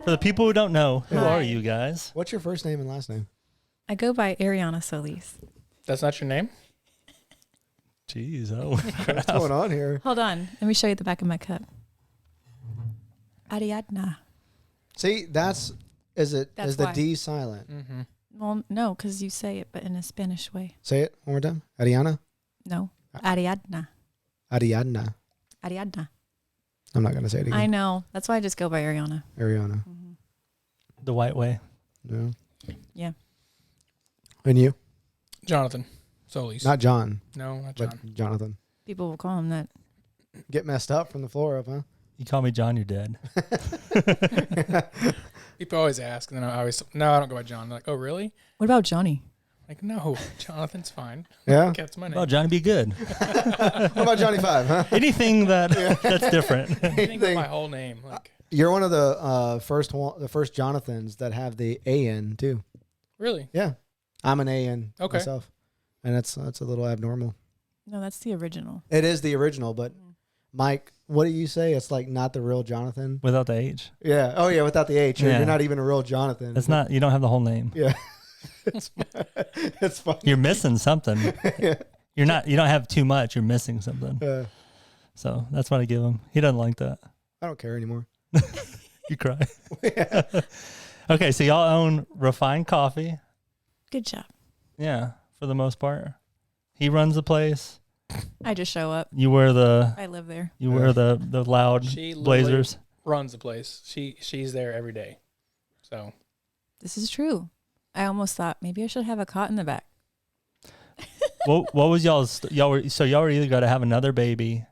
For the people who don't know, who Hi. are you guys? What's your first name and last name? I go by Ariadna Solis. That's not your name? Jeez, oh. What's going on here? Hold on. Let me show you the back of my cup. Ariadna. See, is That's the why. D silent? Mm-hmm. Well, no, because you say it, but in a Spanish way. Say it one more time. Ariana? No. Ariadna. Ariadna. Ariadna. I'm not going to say it again. I know. That's why I just go by Ariana. Ariana. Mm-hmm. The white way. No. Yeah. And you? Jonathan Solis. Not John, No, not but John. Jonathan. People will call him that. Get messed up from the floor up, huh? You call me John, you're dead. People always ask, and then I always, no, I don't go by John. They're like, oh, really? What about Johnny? Like, no, Jonathan's fine. Yeah? That's my name. Oh, Johnny, be good. What about Johnny Five, huh? Anything that's different. I think of my whole name. Like, You're one of the first Jonathans that have the A-N, too. really? Yeah. I'm an A-N Okay. myself. And that's a little abnormal. No, that's the original. It is the original, but Mike, what do you say? It's like not the real Jonathan. Without the H. Yeah. Oh, yeah, without the H. Yeah. You're not even a real Jonathan. It's not, you don't have the whole name. Yeah. It's funny. You're missing something. Yeah. You don't have too much. You're missing something. So that's what I give him. He doesn't like that. I don't care anymore. You cry. Yeah. Okay, so y'all own Refined Coffee. Good job. Yeah, for the most part. He runs the place. I just show up. You wear the I live there. the loud She literally blazers. runs the place. She's there every day. So This is true. I almost thought maybe I should have a cot in the back. What was y'all were either going to have another baby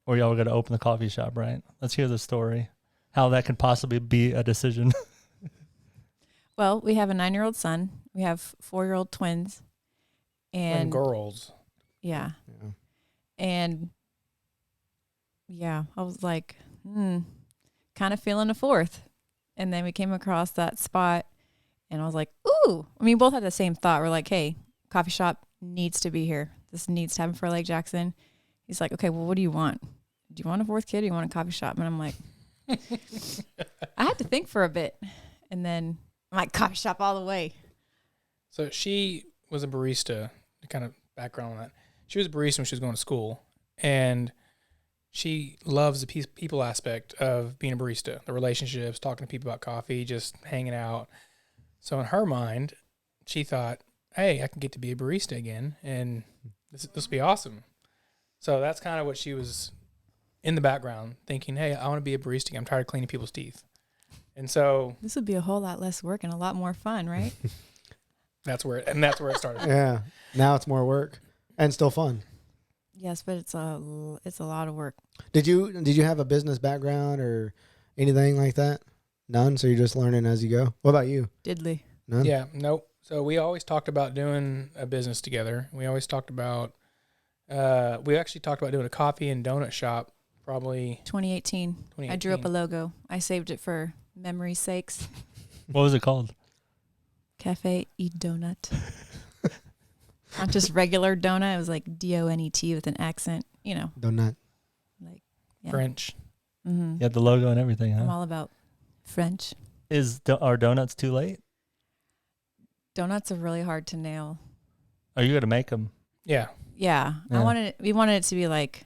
or y'all were going to open the coffee shop, right? Let's hear the story. How that could possibly be a decision. Well, we have a 9-year-old son. We have 4-year-old twins. And girls. yeah. Yeah. And yeah, I was like, kind of feeling a fourth. And then we came across that spot and I was like, ooh. I mean, we both had the same thought. We're like, hey, coffee shop needs to be here. This needs to happen for Lake Jackson. He's like, okay, well, what do you want? Do you want a fourth kid or do you want a coffee shop? And I'm like, I had to think for a bit. And then I'm like, coffee shop all the way. So she was a barista, kind of background on that. She was a barista when she was going to school, and she loves the people aspect of being a barista, the relationships, talking to people about coffee, just hanging out. So in her mind, she thought, hey, I can get to be a barista again, and this will be awesome. So that's kind of what she was in the background thinking, hey, I want to be a barista. I'm tired of cleaning people's teeth. And so This would be a whole lot less work and a lot more fun, right? that's where it started. Yeah. Now it's more work and still fun. Yes, but it's a lot of work. Did you have a business background or anything like that? None. So you're just learning as you go. What about you? Diddly. None. Yeah, nope. So we always talked about doing a business together. We always talked about, we actually talked about doing a coffee and donut shop probably 2018. I drew up a logo. I saved it for memory's sakes. What was it called? Cafe E Donut. Not just regular donut. It was like DONET with an accent, Donut. like yeah. French. Mm-hmm. You had the logo and everything, I'm huh? all about French. Are donuts too late? Donuts are really hard to nail. Are you going to make them? Yeah. Yeah. Yeah. We wanted it to be like,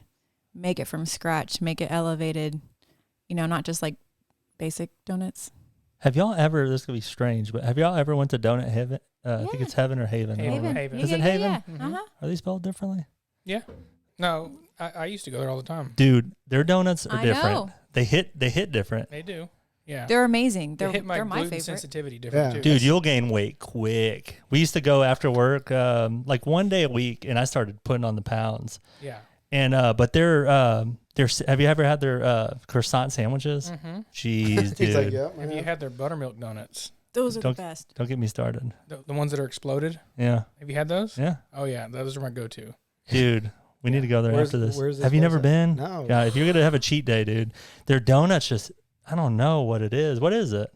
make it from scratch, make it elevated, not just like basic donuts. Have y'all ever, this is going to be strange, but have y'all ever went to Donut Heaven? I think Yeah. it's Heaven or Haven. Haven. Is it Haven? Yeah. Mhm. Uh-huh. Are they spelled differently? Yeah. No, I used to go there all the time. Dude, their donuts are I different. know. They hit different. They do. Yeah. They're amazing. They hit my they're my gluten favorite. sensitivity different Yeah. too. Dude, you'll gain weight quick. We used to go after work like one day a week, and I started putting on the pounds. Yeah. And but they're have you ever had their croissant sandwiches? Mm-hmm. Jeez, dude. He's like, yeah. Have you had their buttermilk donuts? Those are Don't- the best. Don't get me started. The ones that are exploded? Yeah. Have you had those? Yeah. Oh, yeah. Those are my go-to. Dude, we need to go there Where's- after this. where's this Have you place never at? been? No. Yeah, if you're going to have a cheat day, dude, their donuts just, I don't know what it is. What is it?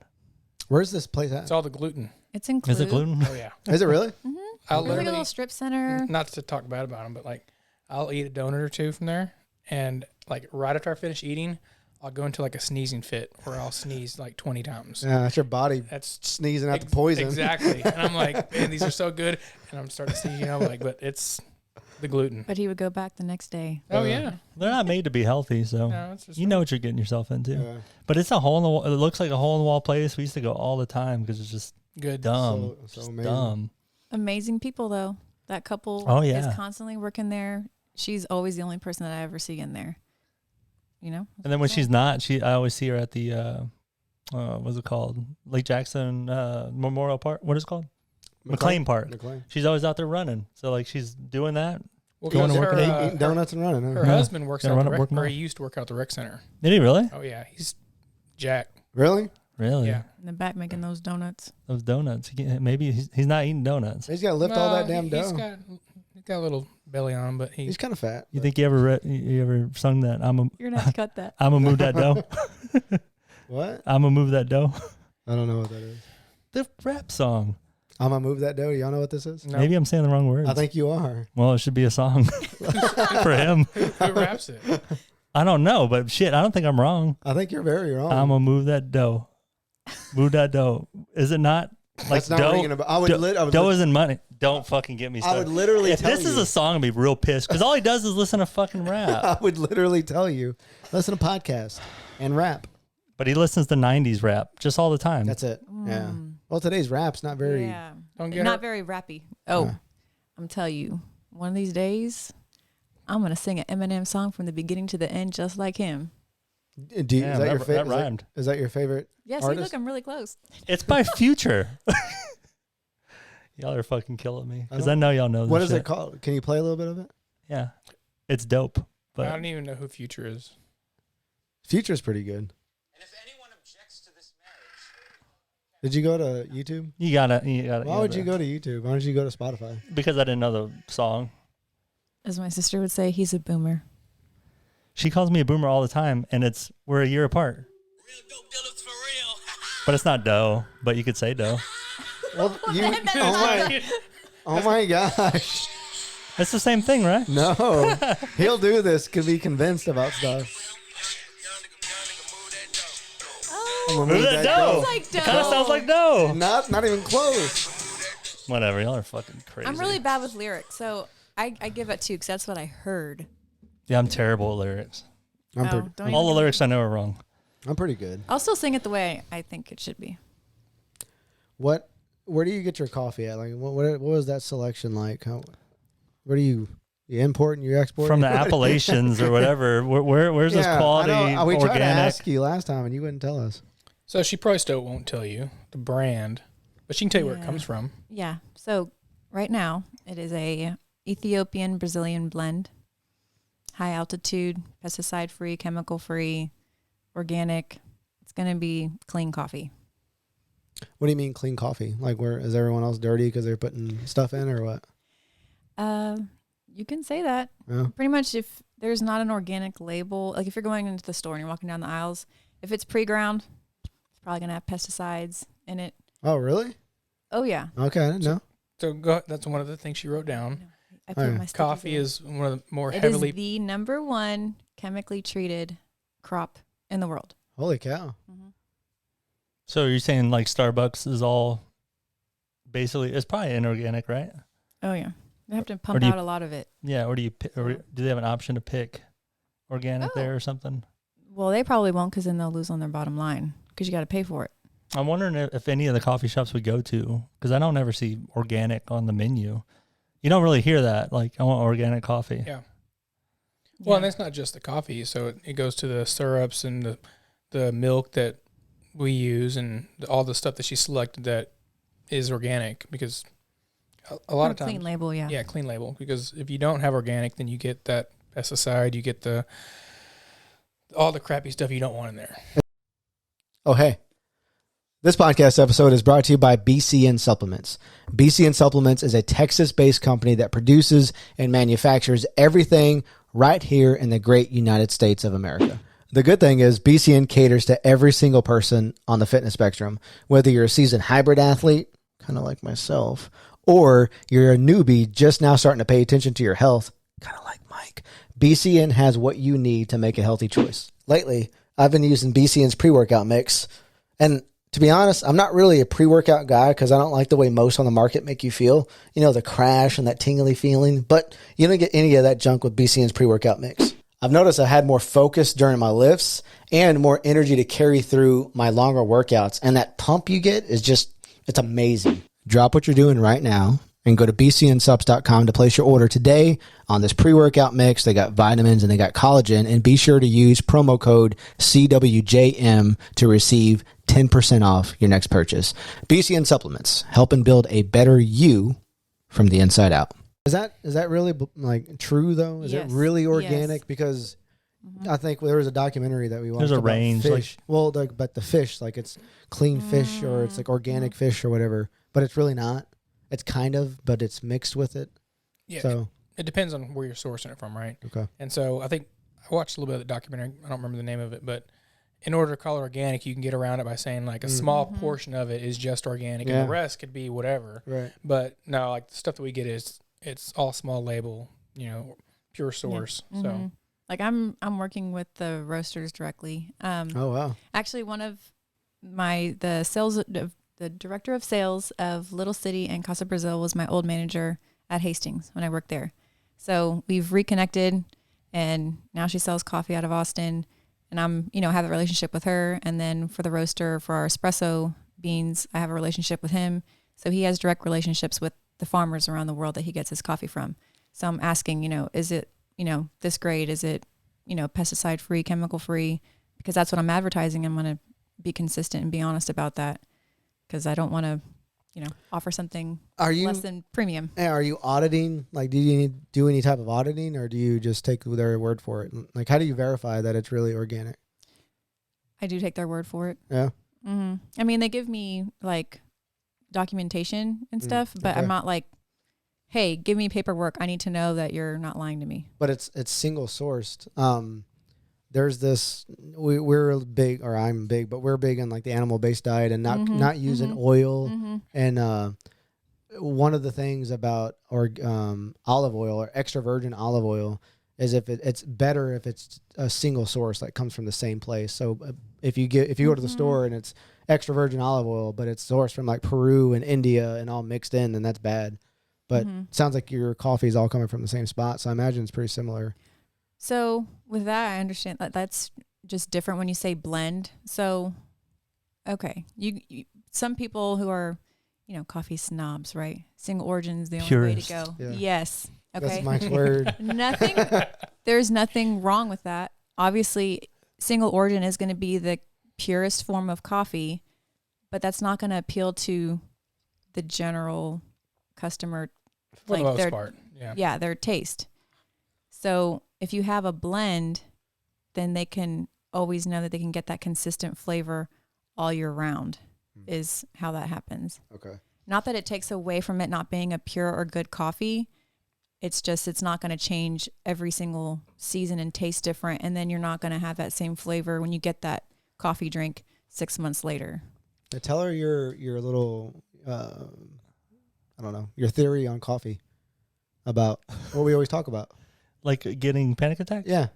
Where's this place at? It's all the gluten. It's included. Is it gluten? Oh, yeah. Is it really? Mm-hmm. I'll There's like a literally, little strip center. not to talk bad about them, but like I'll eat a donut or two from there, and like right after I finish eating, I'll go into like a sneezing fit where I'll sneeze like 20 times. Yeah, that's your body That's sneezing out the poison. Exactly. And I'm like, man, these are so good. And I'm starting to see, like, but it's the gluten. But he would go back the next day. Oh, yeah. They're not made to be healthy, so No, it's just you know what you're getting yourself into. Yeah. But it's a hole in the wall. It looks like a hole in the wall place. We used to go all the time because it's just good. dumb. So Just amazing. dumb. Amazing people, though. That couple Oh, yeah. is constantly working there. She's always the only person that I ever see in there. You know? And then when she's not, I always see her at the what's it called? Lake Jackson Memorial Park. What is it called? McLean Park. McLean. She's always out there running. So like she's doing that. Well, Going to because work her, Eating donuts and running. her Huh? husband works Yeah, out run the up, work rec, or more. he used to work out the rec center. Did he really? Oh, yeah. He's Jack. Really? Really? Yeah. In the back making those donuts. Those donuts. Maybe he's not eating donuts. He's got to lift all that No, damn he's dough. He's got a little belly on him, but He's kind of fat. You but- think you ever sung that? You're going to have to cut that. I'm gonna move that dough. What? I'm gonna move that dough. I don't know what that is. The rap song. I'm gonna move that dough. Y'all know what this is? no. Maybe I'm saying the wrong words. I think you are. Well, it should be a song for him. Who raps it? I don't know, but shit, I don't think I'm wrong. I think you're very wrong. I'm gonna move that dough. Move that dough. Is it not like That's not dough? ringing about. I would. Dough isn't money. Don't fucking get me I started. would literally. If tell this is you. a song, I'd be real pissed because all he does is listen to fucking rap. I would literally tell you, listen to podcasts and rap. But he listens to '90s rap just all the time. That's it. Yeah. Well, today's rap's not very. Yeah. Don't get Not her. very rappy. Oh, Yeah. I'm telling you, one of these days, I'm going to sing an Eminem song from the beginning to the end just like him. Do you, Damn, is that your that favorite? rhymed. Is that your favorite? Yeah, see, Artist? look, I'm really close. It's by Future. Y'all are fucking killing me because I know y'all know this What is shit. it called? Can you play a little bit of it? Yeah, it's dope. I But don't even know who Future is. Future's pretty good. And if anyone objects to this marriage, Did you go to YouTube? you gotta. Why would you go to YouTube? Why don't you go to Spotify? Because I didn't know the song. As my sister would say, he's a boomer. She calls me a boomer all the time, and we're a year apart. real dope dealers for real. But it's not dough. But you could say dough. Well, you. Oh my gosh! It's the same thing, right? No, he'll do this. Could be convinced about stuff. I'm gonna Move that dough. It's like It kind of dough. sounds like dough. Not even close. Whatever, y'all are fucking crazy. I'm really bad with lyrics, so I give it 2 because that's what I heard. Yeah, I'm terrible at lyrics. I'm Oh, pretty. don't All the even- lyrics I know are wrong. I'm pretty good. I'll still sing it the way I think it should be. What? Where do you get your coffee at? Like, what was that selection like? Where do you import and you export From the Appalachians or whatever. Where's this quality We tried to organic? ask you last time and you wouldn't tell us. So she probably still won't tell you the brand, but she can tell you where it Yeah. comes from. Yeah. So right now it is a Ethiopian Brazilian blend, high altitude, pesticide free, chemical free, organic. It's going to be clean coffee. What do you mean clean coffee? Like, where is everyone else dirty because they're putting stuff in or what? You can say that. Yeah. Pretty much if there's not an organic label, like if you're going into the store and you're walking down the aisles, if it's pre-ground, it's probably going to have pesticides in it. Oh, really? Oh, yeah. Okay, I didn't know. So that's one of the things she wrote down. I put yeah. my stickers Coffee in. is one of the more It heavily. is the number 1 chemically treated crop in the world. Holy cow! So you're saying like Starbucks is all basically it's probably inorganic, right? Oh, yeah. They have to pump do you- out a lot of it. Yeah, or do you or do they have an option to pick organic there or something? Well, they probably won't because then they'll lose on their bottom line because you got to pay for it. I'm wondering if any of the coffee shops we go to, because I don't ever see organic on the menu. You don't really hear that. Like, I want organic coffee. Yeah. Well, and that's not just the coffee. So it goes to the syrups and the milk that we use and all the stuff that she selected that is organic because a lot of times. Clean label, yeah. Yeah, clean label. Because if you don't have organic, then you get that pesticide, you get all the crappy stuff you don't want in there. Oh, hey. This podcast episode is brought to you by BCN Supplements. BCN Supplements is a Texas-based company that produces and manufactures everything right here in the great United States of America. The good thing is BCN caters to every single person on the fitness spectrum, whether you're a seasoned hybrid athlete, kind of like myself, or you're a newbie just now starting to pay attention to your health, kind of like Mike. BCN has what you need to make a healthy choice. Lately, I've been using BCN's pre-workout mix. And to be honest, I'm not really a pre-workout guy because I don't like the way most on the market make you feel. You know, the crash and that tingly feeling. But you don't get any of that junk with BCN's pre-workout mix. I've noticed I had more focus during my lifts and more energy to carry through my longer workouts. And that pump you get is just, it's amazing. Drop what you're doing right now and go to bcnsubs.com to place your order today on this pre-workout mix. They got vitamins and they got collagen, and be sure to use promo code CWJM to receive 10% off your next purchase. BCN Supplements, helping build a better you from the inside out. Is that really like true though? Is Yes. it really organic? Yes. Because I think there was a documentary that we watched. There's a about range, fish. Well, but the fish, like it's clean fish or it's like organic fish or whatever, but it's really not. It's kind of, but it's mixed with it. Yeah. So It depends on where you're sourcing it from, right? okay. And so I think I watched a little bit of the documentary. I don't remember the name of it, but in order to call it organic, you can get around it by saying like a small portion of it is just organic Yeah. and the rest could be whatever. Right. But no, like the stuff that we get is it's all small label, pure source. Mhm. So Like I'm working with the roasters directly. Oh wow. Actually, one of the director of sales of Little City and Casa Brazil was my old manager at Hastings when I worked there. So we've reconnected, and now she sells coffee out of Austin, and I'm, have a relationship with her. And then for the roaster for our espresso beans, I have a relationship with him. So he has direct relationships with the farmers around the world that he gets his coffee from. So I'm asking, is it, this grade? Is it, pesticide free, chemical free? Because that's what I'm advertising. I'm going to be consistent and be honest about that, because I don't want to, offer something less than premium. Are you auditing? Like, do you do any type of auditing, or do you just take their word for it? Like, how do you verify that it's really organic? I do take their word for it. Yeah. Mm-hmm. I mean, they give me like documentation and stuff, but okay. I'm not like, hey, give me paperwork. I need to know that you're not lying to me. But it's single sourced. There's this, we're big, or I'm big, but we're big on like the animal based diet and not using oil. Mm-hmm. And one of the things about olive oil or extra virgin olive oil is it's better if it's a single source that comes from the same place. So if you go to the store and it's extra virgin olive oil, but it's sourced from like Peru and India and all mixed in, then that's bad. But it sounds like your coffee is all coming from the same spot, so I imagine it's pretty similar. So with that, I understand that that's just different when you say blend. So, okay, you some people who are, coffee snobs, right? Single origin's the only way to go. Yeah. Yes. Okay. That's Mike's word. There's nothing wrong with that. Obviously, single origin is going to be the purest form of coffee, but that's not going to appeal to the general customer. for the most part, yeah. Yeah, their taste. So if you have a blend, then they can always know that they can get that consistent flavor all year round, is how that happens. Okay. Not that it takes away from it not being a pure or good coffee. It's just, it's not going to change every single season and taste different. And then you're not going to have that same flavor when you get that coffee drink 6 months later. Now tell her your little, I don't know, your theory on coffee about what we always talk about. Like getting panic attacks? Yeah.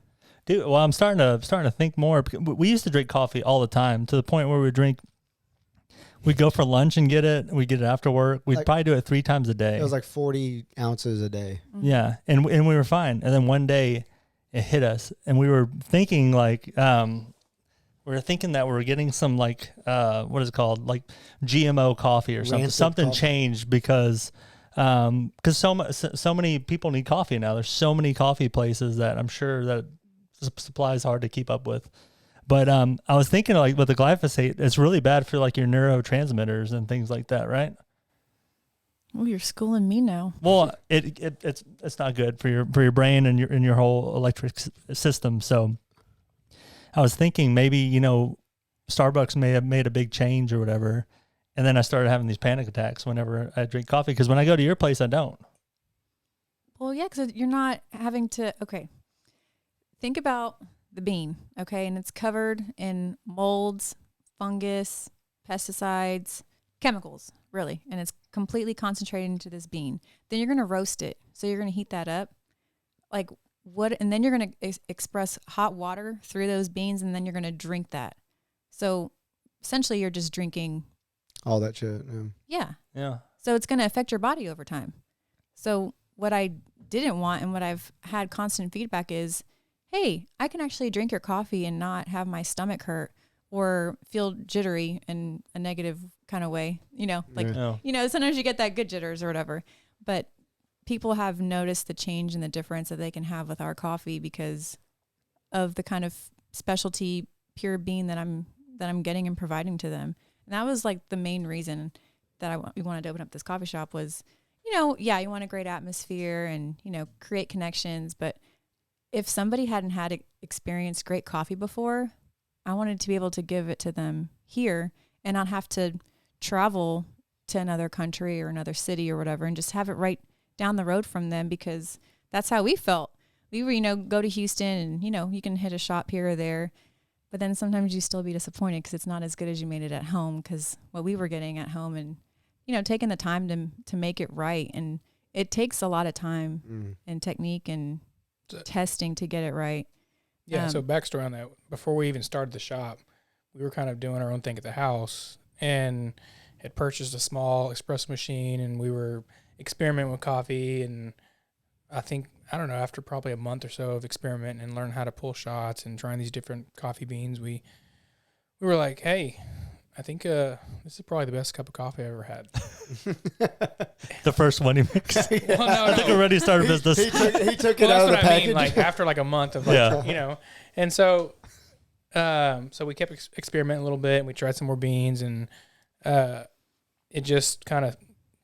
Dude, well, I'm starting to think more. Because we used to drink coffee all the time, to the point where we'd go for lunch and get it. We'd get it after work. We'd probably do it 3 times a day. It was like 40 ounces a day. Yeah. And we were fine. And then one day it hit us, and we were thinking that we were getting some like, what is it called? Like GMO coffee or something. Rancid Something coffee. changed because so many people need coffee now. There's so many coffee places that I'm sure that supply is hard to keep up with. But I was thinking, like, with the glyphosate, it's really bad for like your neurotransmitters and things like that, right? Oh, you're schooling me now. Well, it's not good for your brain and your whole electric system. So I was thinking maybe, Starbucks may have made a big change or whatever. And then I started having these panic attacks whenever I drink coffee, because when I go to your place, I don't. Well, yeah, because you're not having to, okay. Think about the bean, okay? And it's covered in molds, fungus, pesticides, chemicals, really. And it's completely concentrated into this bean. Then you're going to roast it. So you're going to heat that up. Like, and then you're going to express hot water through those beans, and then you're going to drink that. So essentially you're just drinking all that shit. Yeah. Yeah. So it's going to affect your body over time. So what I didn't want and what I've had constant feedback is, hey, I can actually drink your coffee and not have my stomach hurt or feel jittery in a negative kind of way. Sometimes you get that good jitters or whatever. But people have noticed the change and the difference that they can have with our coffee because of the kind of specialty pure bean that I'm getting and providing to them. And that was like the main reason that we wanted to open up this coffee shop was, you want a great atmosphere and, create connections. But if somebody hadn't experienced great coffee before, I wanted to be able to give it to them here and not have to travel to another country or another city or whatever and just have it right down the road from them, because that's how we felt. We were, go to Houston and, you can hit a shop here or there, but then sometimes you still be disappointed because it's not as good as you made it at home, because what we were getting at home and, taking the time to make it right. And it takes a lot of time and technique and testing to get it right. Yeah. So backstory on that, before we even started the shop, we were kind of doing our own thing at the house and had purchased a small espresso machine, and we were experimenting with coffee. And after probably a month or so of experimenting and learning how to pull shots and trying these different coffee beans, we were like, hey, I think this is probably the best cup of coffee I've ever had. The first one he mixed. Well, no, I think we're ready to start a business. He took it out of the package. Like after like a month of and so we kept experimenting a little bit, and we tried some more beans, and it just kind of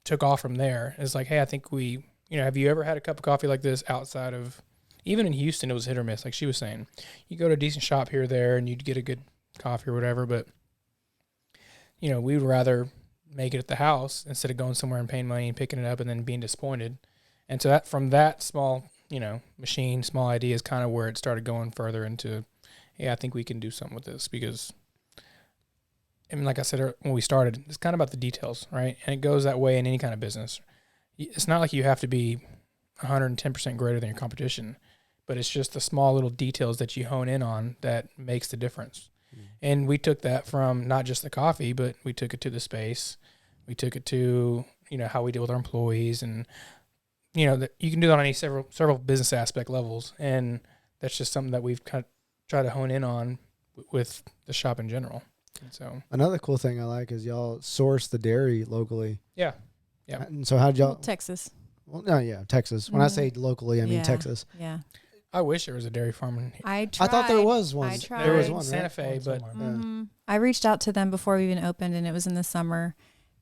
took off from there. It's like, hey, I think have you ever had a cup of coffee like this outside of, even in Houston, it was hit or miss. Like she was saying, you go to a decent shop here or there and you'd get a good coffee or whatever, but we'd rather make it at the house instead of going somewhere and paying money and picking it up and then being disappointed. And so that from that small, machine, small idea is kind of where it started going further into, I think we can do something with this, because like I said when we started, it's kind of about the details, right? And it goes that way in any kind of business. It's not like you have to be 110% greater than your competition, but it's just the small little details that you hone in on that makes the difference. And we took that from not just the coffee, but we took it to the space. We took it to, how we deal with our employees, and, that you can do that on any several business aspect levels. And that's just something that we've kind of tried to hone in on with the shop in general. And so another cool thing I like is y'all source the dairy locally. Yeah. Yeah. And so how'd y'all? Texas. Well, no, yeah, Texas. When I say locally, I mean Texas. Yeah. I wish there was a dairy farm in here. I tried. I thought there was one. I tried. There was one, Santa right? Fe, but I reached out to them before we even opened, and it was in the summer.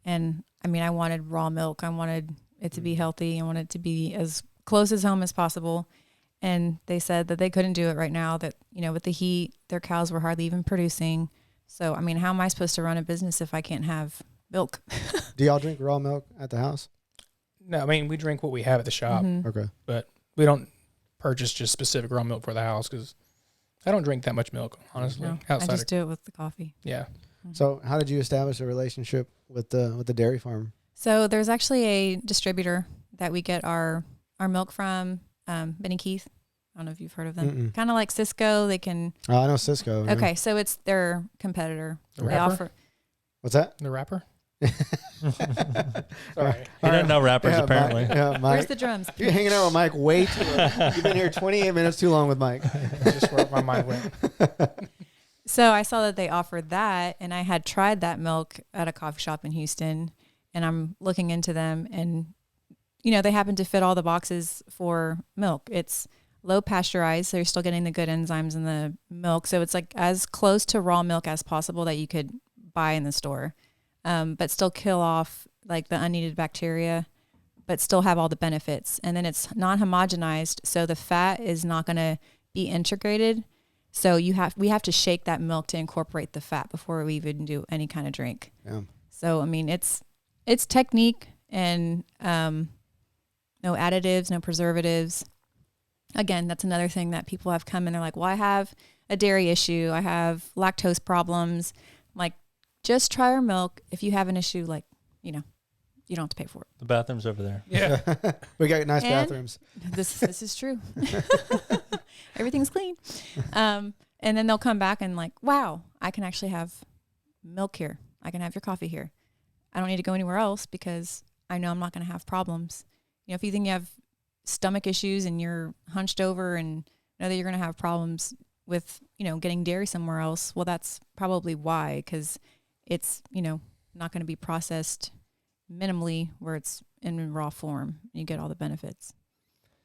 And I wanted raw milk. I wanted it to be healthy. I wanted it to be as close as home as possible. And they said that they couldn't do it right now, that, with the heat, their cows were hardly even producing. So, how am I supposed to run a business if I can't have milk? Do y'all drink raw milk at the house? No, we drink what we have at the shop, Okay. but we don't purchase just specific raw milk for the house, because I don't drink that much milk, honestly. No, outside I just do it with the coffee. Yeah. So how did you establish a relationship with the dairy farm? So there's actually a distributor that we get our milk from, Benny Keith. I don't know if you've heard of them. Kind of like Cisco. They can. Oh, I know Cisco. Yeah. Okay, so it's their competitor. The They wrapper? offer. What's that? The wrapper? Sorry. He didn't know rappers, Yeah, apparently. Mike, Where's the drums? You're hanging out with Mike way too long. You've been here 28 minutes too long with Mike. Just where my mind went. So I saw that they offered that, and I had tried that milk at a coffee shop in Houston, and I'm looking into them, and they happen to fit all the boxes for milk. It's low pasteurized, so you're still getting the good enzymes in the milk. So it's like as close to raw milk as possible that you could buy in the store, but still kill off like the unneeded bacteria, but still have all the benefits. And then it's non-homogenized, so the fat is not going to be integrated. So we have to shake that milk to incorporate the fat before we even do any kind of drink. Yeah. So it's technique and no additives, no preservatives. Again, that's another thing that people have come and they're like, well, I have a dairy issue. I have lactose problems. I'm like, just try our milk. If you have an issue, You don't have to pay for it. The bathroom's over there. Yeah. We got nice And- bathrooms. This is true. Everything's clean. And then they'll come back and like, wow, I can actually have milk here. I can have your coffee here. I don't need to go anywhere else because I know I'm not going to have problems. You know, if you think you have stomach issues and you're hunched over and know that you're going to have problems with, you know, getting dairy somewhere else, well, that's probably why, because it's, you know, not going to be processed minimally where it's in raw form. You get all the benefits.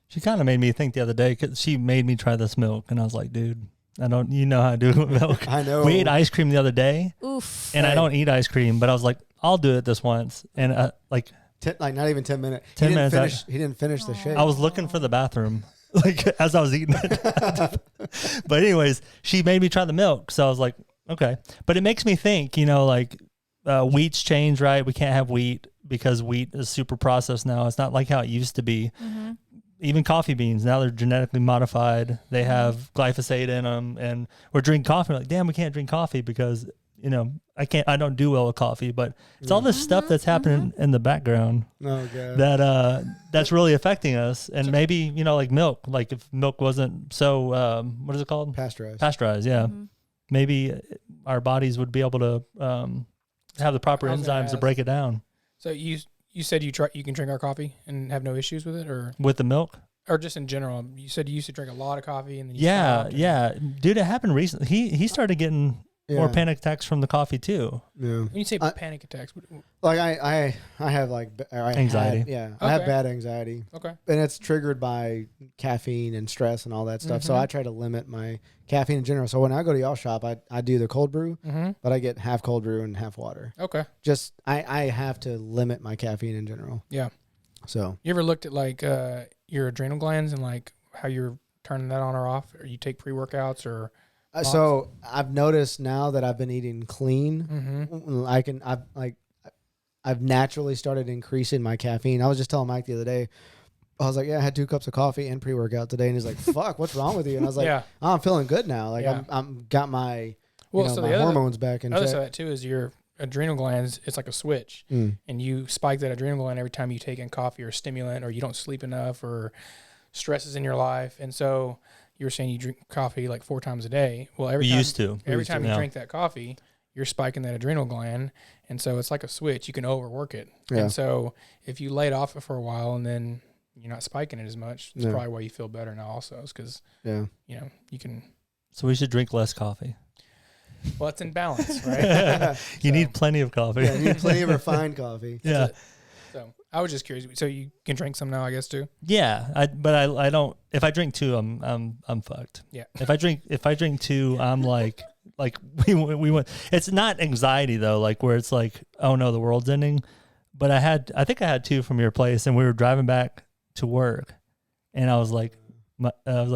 She kind of made me think the other day because she made me try this milk, and I was like, dude, you know how I do it with milk. I know. We ate ice cream the other day, Oof. and I don't eat ice cream, but I was like, I'll do it this once, and like Like not even 10 minutes. 10 minutes. He didn't finish the shake. I was looking for the bathroom, like as I was eating it. But anyways, she made me try the milk, so I was like, okay. But it makes me think, you know, like wheat's changed, right? We can't have wheat because wheat is super processed now. It's not like how it used to be. Mm-hmm. Even coffee beans, now they're genetically modified. They have glyphosate in them, and we're drinking coffee. We're like, damn, we can't drink coffee because, you know, I don't do well with coffee, but it's all this stuff that's happening in the background Oh god. that's really affecting us. And maybe, you know, like milk, like if milk wasn't so, what is it called? Pasteurized. Pasteurized. Yeah. Mm-hmm. Maybe our bodies would be able to, have the proper I was gonna enzymes to ask. break it down So you said you can drink our coffee and have no issues with it, with the milk. or just in general. You said you used to drink a lot of coffee and then you Yeah. stopped and- Yeah. Dude, it happened recently. He started getting more Yeah. panic attacks from the coffee too. Yeah. When you say I- panic attacks, Like I have like Anxiety. I have Okay. bad anxiety, okay, and it's triggered by caffeine and stress and all that stuff. So Mhm. I try to limit my caffeine in general. So when I go to y'all shop, I do the cold brew, but I get half cold brew and half water. okay, Just I have to limit my caffeine in general. yeah. So You ever looked at like your adrenal glands and like how you're turning that on or off, or you take pre-workouts or? so I've noticed now that I've been eating clean. Mm-hmm. I've naturally started increasing my caffeine. I was just telling Mike the other day. I was like, yeah, I had 2 cups of coffee and pre-workout today, and he's like, "Fuck, what's wrong with you?" And I was like, Yeah. oh, "I'm feeling good now. Like Yeah. I'm got my Well, my so the hormones back in other side check." of that too is your adrenal glands. It's like a switch, Mm. and you spike that adrenal gland every time you take in coffee or stimulant, or you don't sleep enough, or stresses in your life. And so you were saying you drink coffee like 4 times a day. Well, every We time, used to. every time you Yeah. drink that coffee, you're spiking that adrenal gland, and so it's like a switch. You can overwork it, Yeah. and so if you laid off it for a while and then you're not spiking it as much, that's Yeah. probably why you feel better now. Also, is because Yeah. you know you can. So we should drink less coffee. Well, it's in balance, right? You So- need plenty of coffee. Yeah, you need plenty of refined coffee. Yeah. So I was just curious. So you can drink some now, I guess, too. Yeah, but I don't. If I drink 2, I'm fucked. Yeah. If I drink 2, I'm like we went. It's not anxiety though, like where it's like, oh no, the world's ending. But I think I had 2 from your place, and we were driving back to work, and I was like,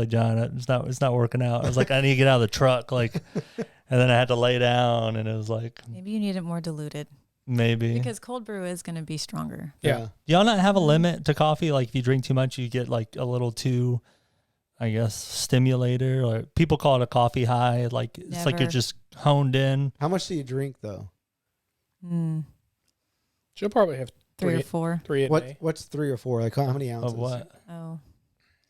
John, it's not working out. I was like, I need to get out of the truck, like, and then I had to lay down, and it was like Maybe you need it more diluted maybe. because cold brew is going to be stronger. Yeah. Do y'all not have a limit to coffee? Like if you drink too much, you get like a little too, I guess, stimulator, or people call it a coffee high. Like it's like you're Never. just honed in. How much do you drink though? She'll probably have 3 or 4. 3 a day. What's 3 or 4? Like how many ounces? Of what? Oh.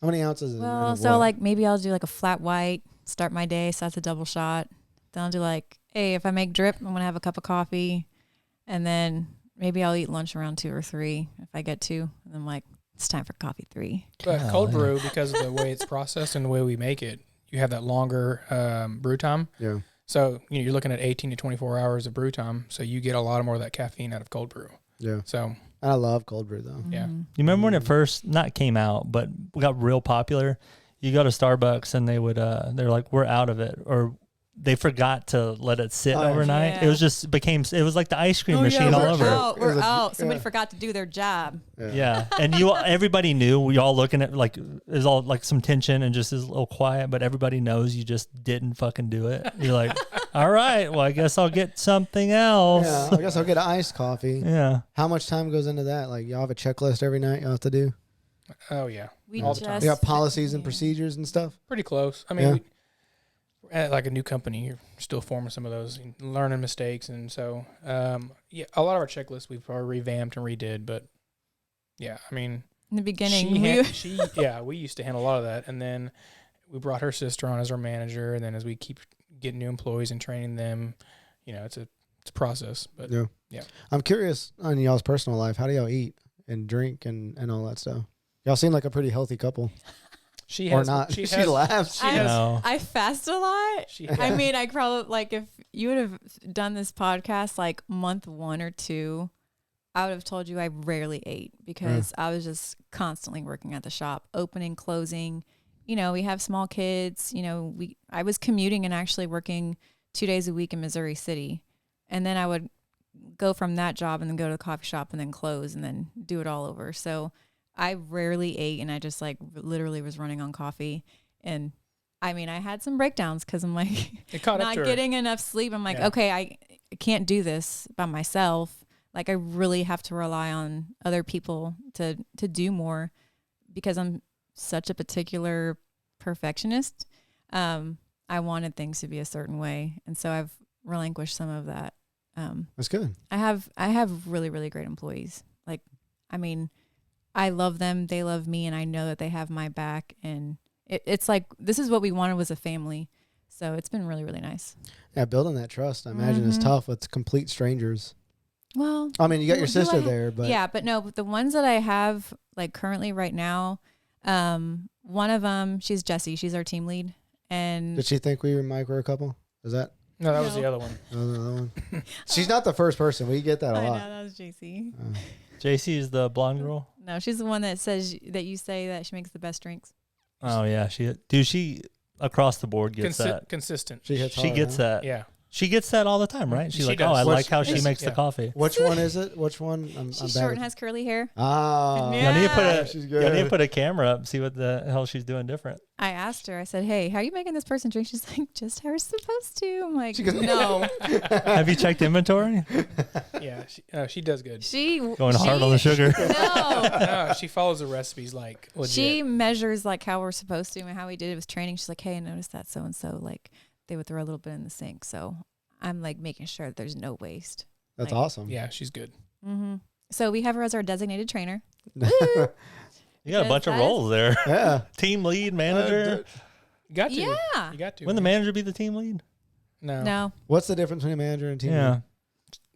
How many ounces? Well, of so what? like maybe I'll do like a flat white, start my day, so that's a double shot. Then I'll do like, hey, if I make drip, I'm going to have a cup of coffee. And then maybe I'll eat lunch around 2 or 3 if I get to. And I'm like, it's time for coffee 3. But Golly. cold brew, because of the way it's processed and the way we make it, you have that longer brew time. Yeah. So you're looking at 18 to 24 hours of brew time. So you get a lot more of that caffeine out of cold brew. Yeah. So I love cold brew though. Yeah. Mm-hmm. You remember when it first not came out, but got real popular? You go to Starbucks and they would they're like, we're out of it, or they forgot to let it sit Oh, yeah. overnight. Yeah. It was just it was like the ice cream Oh, yeah, machine all we're over. out. Oh, we're It was a- out. Somebody yeah. forgot to do their job. Yeah, and everybody knew. We all looking at like there's all like some tension and just is a little quiet, but everybody knows you just didn't fucking do it. You're like, all right, well I guess I'll get something else. Yeah, I guess I'll get an iced coffee. Yeah. How much time goes into that? Like y'all have a checklist every night y'all have to do? oh yeah, We All the just time. You got policies and yeah. procedures and stuff? pretty close. I mean, Yeah. at like a new company, you're still forming some of those, and learning mistakes, and so yeah, a lot of our checklists we've probably revamped and redid, but yeah, I mean, In the beginning, we used to handle a lot of that, and then we brought her sister on as our manager, and then as we keep getting new employees and training them, it's a process. But yeah. I'm curious on y'all's personal life. How do y'all eat and drink and all that stuff? Y'all seem like a pretty healthy couple. She or has not. She laughs. I fast a lot. She I mean, I probably, like, if you would have done this podcast like month 1 or 2, I would have told you I rarely ate because I was just constantly working at the shop, opening, closing. We have small kids. I was commuting and actually working 2 days a week in Missouri City. And then I would go from that job and then go to the coffee shop and then close and then do it all over. So I rarely ate, and I just like literally was running on coffee. And I mean, I had some breakdowns because I'm like not getting enough sleep. I'm like, okay, I can't do this by myself. Like I really have to rely on other people to do more because I'm such a particular perfectionist. I wanted things to be a certain way. And so I've relinquished some of that. That's good. I have really, really great employees. Like, I mean, I love them. They love me. And I know that they have my back. And it's like, this is what we wanted was a family. So it's been really, really nice. Yeah. Building that trust, I imagine is tough with complete strangers. Well, I mean, you got your sister there, but yeah, but no, the ones that I have like currently right now, one of them, she's Jessie. She's our team lead. And did she think we and Mike were a couple? Is that? No, that was the other one. Another one. She's not the first person. We get that a lot. I know, that was JC. JC is the blonde girl. No, she's the one that says that you say that she makes the best drinks. Oh yeah, she across the board gets that. Consistent. She gets that. Yeah. She gets that all the time, right? She's like, does. I like how she makes the coffee. Which one is it? Which one? She's short and has curly hair. Oh, Yeah. Y'all need to put a camera up, see what the hell she's doing different. I asked her, I said, hey, how are you making this person drink? She's like, just how we're supposed to. I'm like, no. Have you checked inventory? Yeah, she does good. Going hard on the sugar. No. She follows the recipes like legit. She measures like how we're supposed to and how we did it with training. She's like, hey, I noticed that so-and-so, like they would throw a little bit in the sink. So I'm like making sure that there's no waste. That's like, awesome. Yeah, she's good. Mm-hmm. So we have her as our designated trainer. You got a bunch of roles there. Yeah. Team lead, manager. You got to. Yeah. You got to. Wouldn't the manager be the team lead? No. What's the difference between a manager and team Yeah. lead?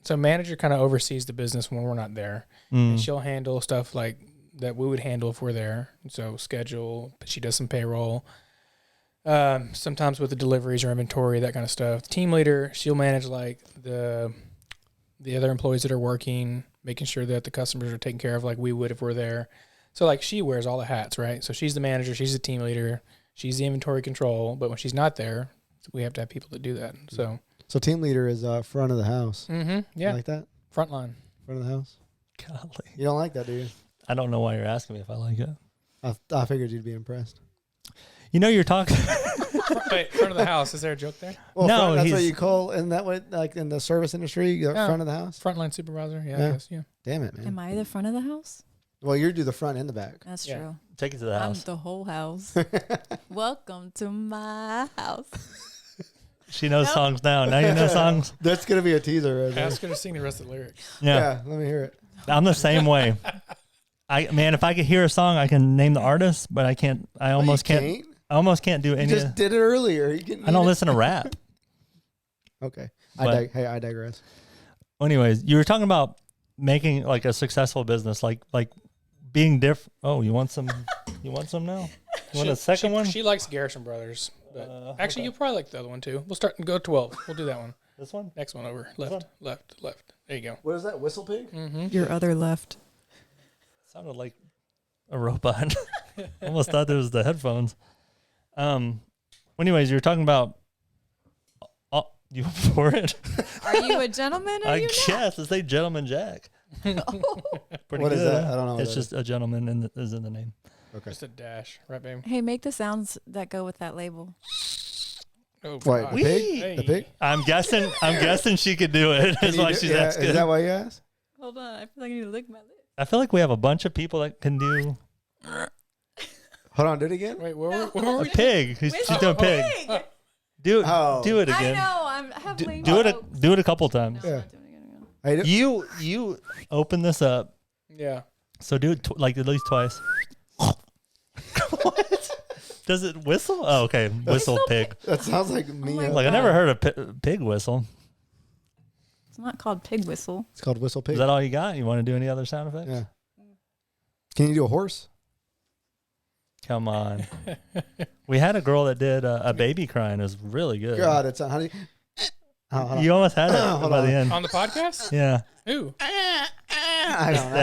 So manager kind of oversees the business when we're not there. And she'll handle stuff like that we would handle if we're there. So schedule, but she does some payroll. Sometimes with the deliveries or inventory, that kind of stuff. The team leader, she'll manage like the other employees that are working, making sure that the customers are taken care of like we would if we're there. So like she wears all the hats, right? So she's the manager, she's the team leader, she's the inventory control, but when she's not there, we have to have people that do that. So team leader is front of the house. yeah. You like that? Front line. Front of the house? Golly. You don't like that, do you? I don't know why you're asking me if I like it. I figured you'd be impressed. You're talking. Wait, front of the house. Is there a joke there? Well, No, that's what you call in that way, like in the service industry, front of the house. Frontline supervisor. Yeah, Yeah. I guess. Yeah. Damn it, man. Am I the front of the house? Well, you do the front and the back. That's Yeah. true. Take it to the I'm house. the whole house. Welcome to my house. She knows songs now. Now you know songs. That's gonna be a teaser. Right there. Ask her to sing the rest of the lyrics. Yeah. Let me hear it. I'm the same way. If I could hear a song, I can name the artist, but I can't. I almost can't. I almost can't do You any. just did it earlier. I don't listen to rap. Okay. But- I digress. Anyways, you were talking about making like a successful business, like being different. Oh, you want some? You want some now? You want a second one? She likes Garrison Brothers. But actually, you'll probably like the other one too. We'll start and go 12. We'll do that one. This one? Next one over. one? Left. There you go. What is that? Whistle pig? Your other left. Sounded like a robot. Almost thought it was the headphones. Anyways, you were talking about. Oh, you for it? Are you a gentleman? Or I you guess it's a Gentleman Jack. Pretty What is good. that? I don't know what It's that just a gentleman is in the name. Okay. Just a dash, right, babe? Hey, make the sounds that go with that label. Oh, Wait, gosh. the pig? Hey. The pig? I'm guessing she could do it. That's why she's asking. Is that why you asked? Hold on. I feel like I need to lick my lips. I feel like we have a bunch of people that can do Hold on, do it again. Wait, where were a we? pig. She's doing pig. Do it. Oh. Do it I again. know. I have Do, lame do it. jokes. Do it a couple times. No, I'm Yeah. not doing it again. You open this up. Yeah. So do it like at least twice. What? Does it whistle? Oh, okay. Whistle pig. That sounds like me. my Like I never heard a pig whistle. It's not called pig whistle. It's called whistle pig. Is that all you got? You want to do any other sound effects? Yeah. Can you do a horse? Come on. We had a girl that did a baby crying. It was really good. God, it's how do you? Oh, hold on. You almost had it Hold by on. the end. On the podcast? Yeah. Ooh. I don't know.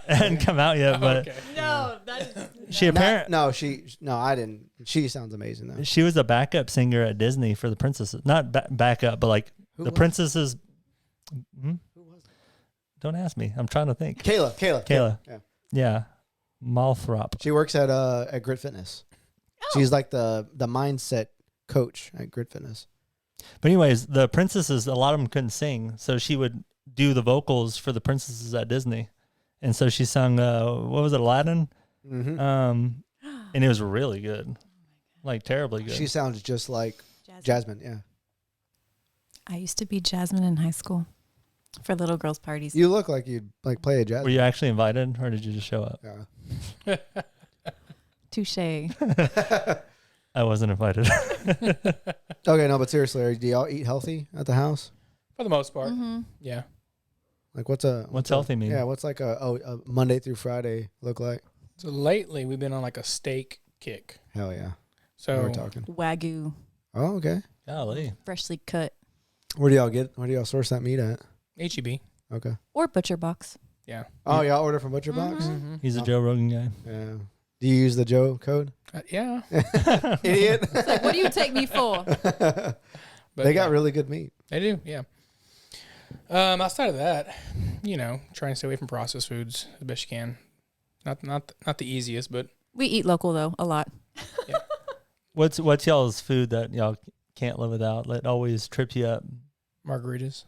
It hadn't come out yet, but Okay. No, that is. she apparently No, I didn't. She sounds amazing though. she was a backup singer at Disney for the princesses. Not backup, but like Who the was- princesses. Hmm? Who was it? Don't ask me. I'm trying to think. Kayla. Yeah. Yeah. Malthrop. She works at Grit Fitness. She's like the mindset coach at Grit Fitness. But anyways, the princesses, a lot of them couldn't sing, so she would do the vocals for the princesses at Disney, and so she sung what was it, Aladdin? Mm-hmm. And it was really good, like terribly good. She sounds just like Jasmine. Yeah. I used to be Jasmine in high school for little girls' parties. You look like you'd like play a Jasmine. Were you actually invited, or did you just show up? Yeah. Touche. I wasn't invited. Okay, no, but seriously, do y'all eat healthy at the house? For the most part. Mm-hmm. Yeah. Like what's healthy mean? Yeah, what's like a Monday through Friday look like? So lately we've been on like a steak kick. Hell yeah. Now So we're talking. Wagyu, Oh, okay. Golly. freshly cut, Where do y'all source that meat at? HEB. Okay. or butcher box. Yeah. Oh, y'all order from Butcher Box? Mm-hmm. He's a Joe Rogan guy. Yeah. Do you use the Joe code? Yeah. Idiot. It's like, what do you take me for? But They got really good meat. They do, yeah. Outside of that, trying to stay away from processed foods as best you can. Not the easiest, but We eat local though a lot. What's y'all's food that y'all can't live without? That always trips you up? margaritas.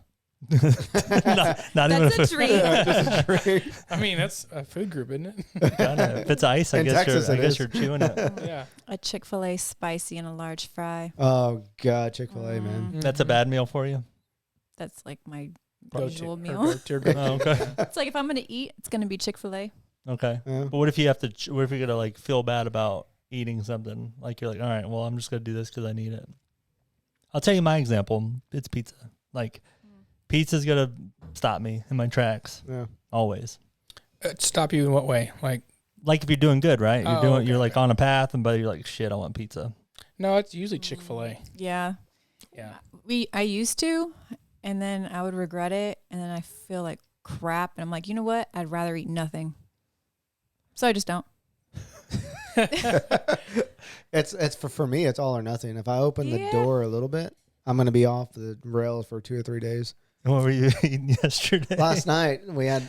not even a That's a food. treat. I mean, that's a food group, isn't it? If it's ice, I In guess Texas you're, I it guess is. you're chewing it. Yeah. A Chick-fil-A spicy and a large fry. Oh God, Chick-fil-A, man. That's a bad meal for you. That's like my Go usual to- meal. or go to your go-to. Oh, okay. It's like if I'm gonna eat, it's gonna be Chick-fil-A. Okay. Yeah. But what if you have to? What if you're gonna like feel bad about eating something? Like you're like, all right, well, I'm just gonna do this because I need it. I'll tell you my example. It's pizza. Like, pizza's gonna stop me in my tracks Yeah. always. Stop you in what way? Like if you're doing good, right? You're Oh, doing. okay, You're like okay. on a path, and but you're like, shit, I want pizza. No, it's usually Chick-fil-A. Yeah. Yeah. I used to, and then I would regret it, and then I feel like crap, and I'm like, you know what? I'd rather eat nothing. So I just don't. It's for me. It's all or nothing. If I open the Yeah. door a little bit, I'm gonna be off the rails for 2 or 3 days. What were you eating yesterday? Last night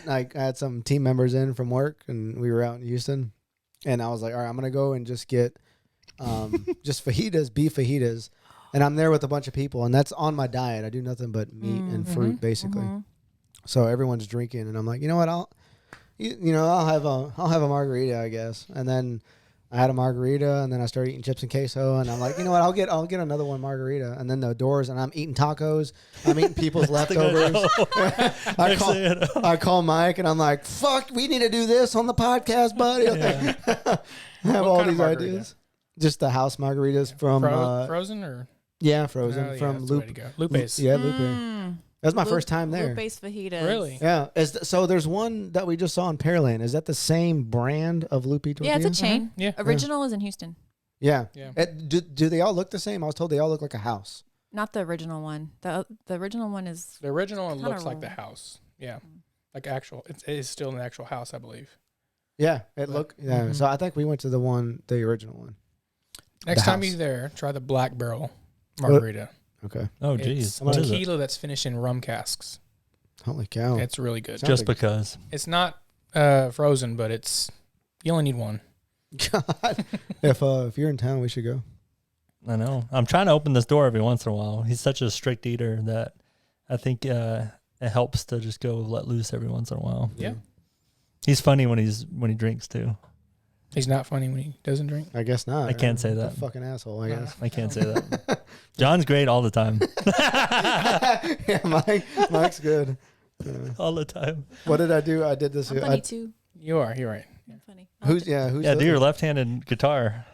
I had some team members in from work, and we were out in Houston, and I was like, all right, I'm gonna go and just get just fajitas, beef fajitas, and I'm there with a bunch of people, and that's on my diet. I do nothing but meat and fruit basically. Mhm. So everyone's drinking, and I'm like, you know what? I'll have a margarita, I guess. And then I had a margarita, and then I started eating chips and queso, and I'm like, you know what? I'll get another one margarita. And then the doors, and I'm eating tacos. I'm eating people's leftovers. I call Mike, and I'm like, fuck, we need to do this on the podcast, buddy. Yeah. I have What all kind of these margarita? ideas. Just the house margaritas from Frozen or frozen Oh, yeah, from that's the way Loop. to go. Lupe's. Yeah, Lupe. Mm. That was my first time there. Lupe's fajitas. Really? Yeah. So there's one that we just saw in Pearland. Is that the same brand of Lupe tortilla? Yeah, it's a chain. Yeah. Original is in Houston. Yeah. Yeah. Do they all look the same? I was told they all look like a house. Not the original one. The original one is The original one Kinda looks like the roll. house. Yeah. Like actual. It is still an actual house, I believe. Yeah. Mhm. So I think we went to the original one. Next time house. you're there, try the Black Barrel margarita. Okay. Oh, It's geez. What is it? tequila that's finished in rum casks. Holy cow. It's really good. Sounds Just like- because. It's not frozen, but you only need one. God. If you're in town, we should go. I know. I'm trying to open this door every once in a while. He's such a strict eater that I think it helps to just go let loose every once in a while. Yeah. He's funny when he drinks too. He's not funny when he doesn't drink. I guess not. I can't say A that. fucking asshole, I guess. I can't say that. John's great all the time. Yeah, Mike's good. All the time. What did I do? I did this. I'm funny too. You're right. I'm funny. Who's Yeah, the- do your left-handed guitar.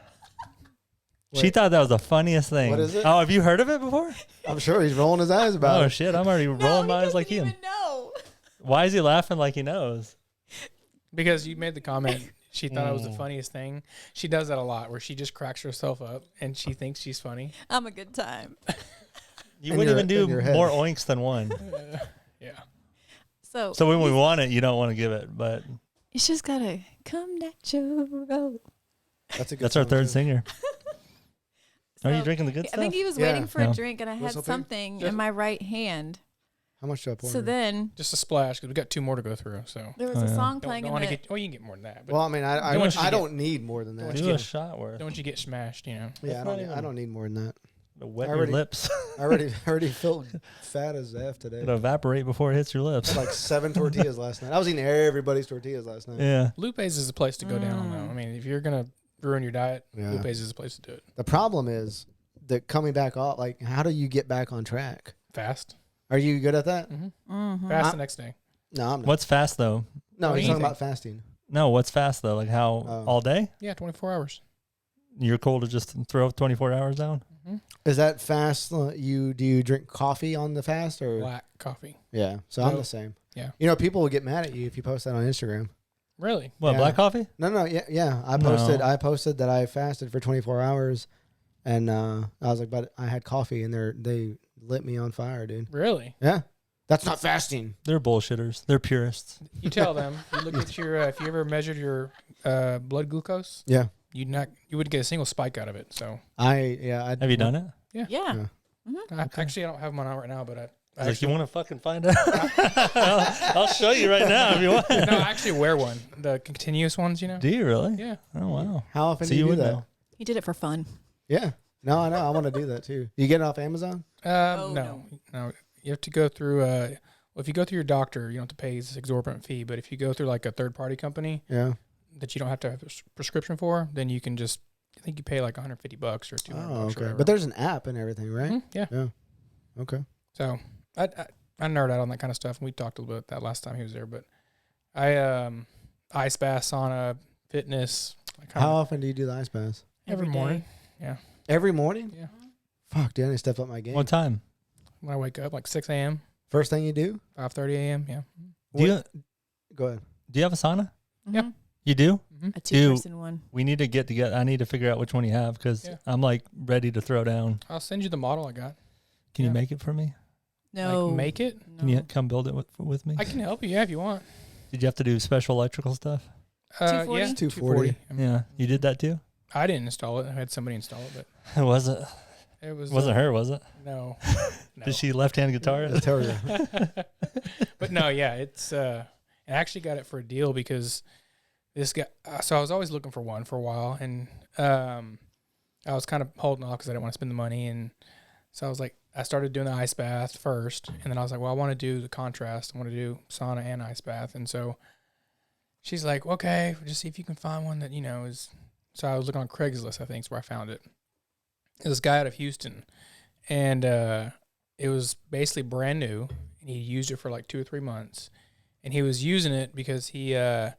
She Wait. thought that was the funniest thing. What is it? Oh, have you heard of it before? I'm sure he's rolling his eyes about Oh it. shit, I'm already rolling my eyes like him. No. Why is he laughing like he knows? Because you made the comment, she thought it was the funniest thing. She does that a lot, where she just cracks herself up and she thinks she's funny. I'm a good time. You In wouldn't your- even in your do head. more oinks than one. Yeah. So So when we want it, you don't want to give it, but it's just gotta come natural. That's a good. that's our song, third too. singer. Are you So, drinking the good I stuff? think he was Yeah. waiting for No. a drink, and I had Whistle pig? something in my right hand. How much do I pour? So in? then Just a splash, because we got 2 more to go through. So there was Oh, a yeah. song don't playing in want to the. get. Oh, you can get more than that. But Well, I mean, Don't want you to I get- don't need more than that. Don't Do you a get- shot worth. don't want you to get smashed, Yeah, It's I not even- don't need more than that. Wet I your already- lips. I already felt fat as F today. It'll evaporate before it hits your lips. Like 7 tortillas last night. I was eating everybody's tortillas last night. Yeah. Lupe's is a place to go down, though. I mean, if you're gonna ruin your diet, Yeah. Lupe's is a place to do it. The problem is that coming back off. Like, how do you get back on track? Fast. Are you good at that? Mhm. Fast I- the next day. No, I'm not. What's fast though? No, he's talking anything. about fasting. No, what's fast though? Like how Oh. all day? Yeah, 24 hours. You're cool to just throw 24 hours down? Is that fast? Do you drink coffee on the fast or? Black coffee. Yeah, so I'm No. the same. Yeah. You know, people will get mad at you if you post that on Instagram. Really? What, Yeah. black coffee? No, yeah. I No. posted that I fasted for 24 hours, and I was like, but I had coffee, and they lit me on fire, dude. Really? Yeah, that's not fasting. They're bullshitters. They're purists. You tell them. You look at your. If you ever measured your blood glucose, Yeah, you wouldn't get a single spike out of it. So Have you done it? Yeah. Yeah. actually, I don't have mine out right now, but I Like, you want to fucking find out? I'll show you right now if you want. no, I actually wear one. The continuous ones, you know. Do you really? Yeah. Oh, wow. How often So do you do would that? know. He did it for fun. Yeah, no, I know. I want to do that too. You get it off Amazon? No. You have to go through. Well, if you go through your doctor, you don't have to pay this exorbitant fee. But if you go through like a third party company Yeah. that you don't have to have a prescription for, then you can just. I think you pay like $150 or $200. Oh, or okay. whatever. But there's an app and everything, right? Mhm, yeah. Yeah. Okay. So I nerd out on that kind of stuff, and we talked a little bit about that last time he was there. But I ice bath, sauna, fitness. How often do you do the ice baths? every Every morning. day. Yeah, Every morning? yeah. Fuck, dude, I need to step up my game. What time? When I wake up, like 6 a.m., First thing you do? 5:30 a.m. Yeah. Go ahead. Do you have a sauna? Yep. Mhm. You do? Mm-hmm. A 2-person one. We need to get together. I need to figure out which one you have because Yeah. I'm like ready to throw down. I'll send you the model I got. Can you Yeah. make it for me? No. Like, make it. No. Can you come build it with me? I can help you. Yeah, if you want. Did you have to do special electrical stuff? 240? Yeah, 240. Yeah. You did that too? I didn't install it. I had somebody install it, but Was it? it was Wasn't her, was it? No. Did she left-hand guitar? I tell you. But no, yeah, it's I actually got it for a deal because this guy. So I was always looking for one for a while, and I was kind of holding off because I didn't want to spend the money, and so I was like, I started doing the ice bath first, and then I was like, well, I want to do the contrast. I want to do sauna and ice bath, and so she's like, okay, just see if you can find one that is. So I was looking on Craigslist, I think is where I found it. It was this guy out of Houston, and it was basically brand new, and he used it for like 2 or 3 months, and he was using it because he was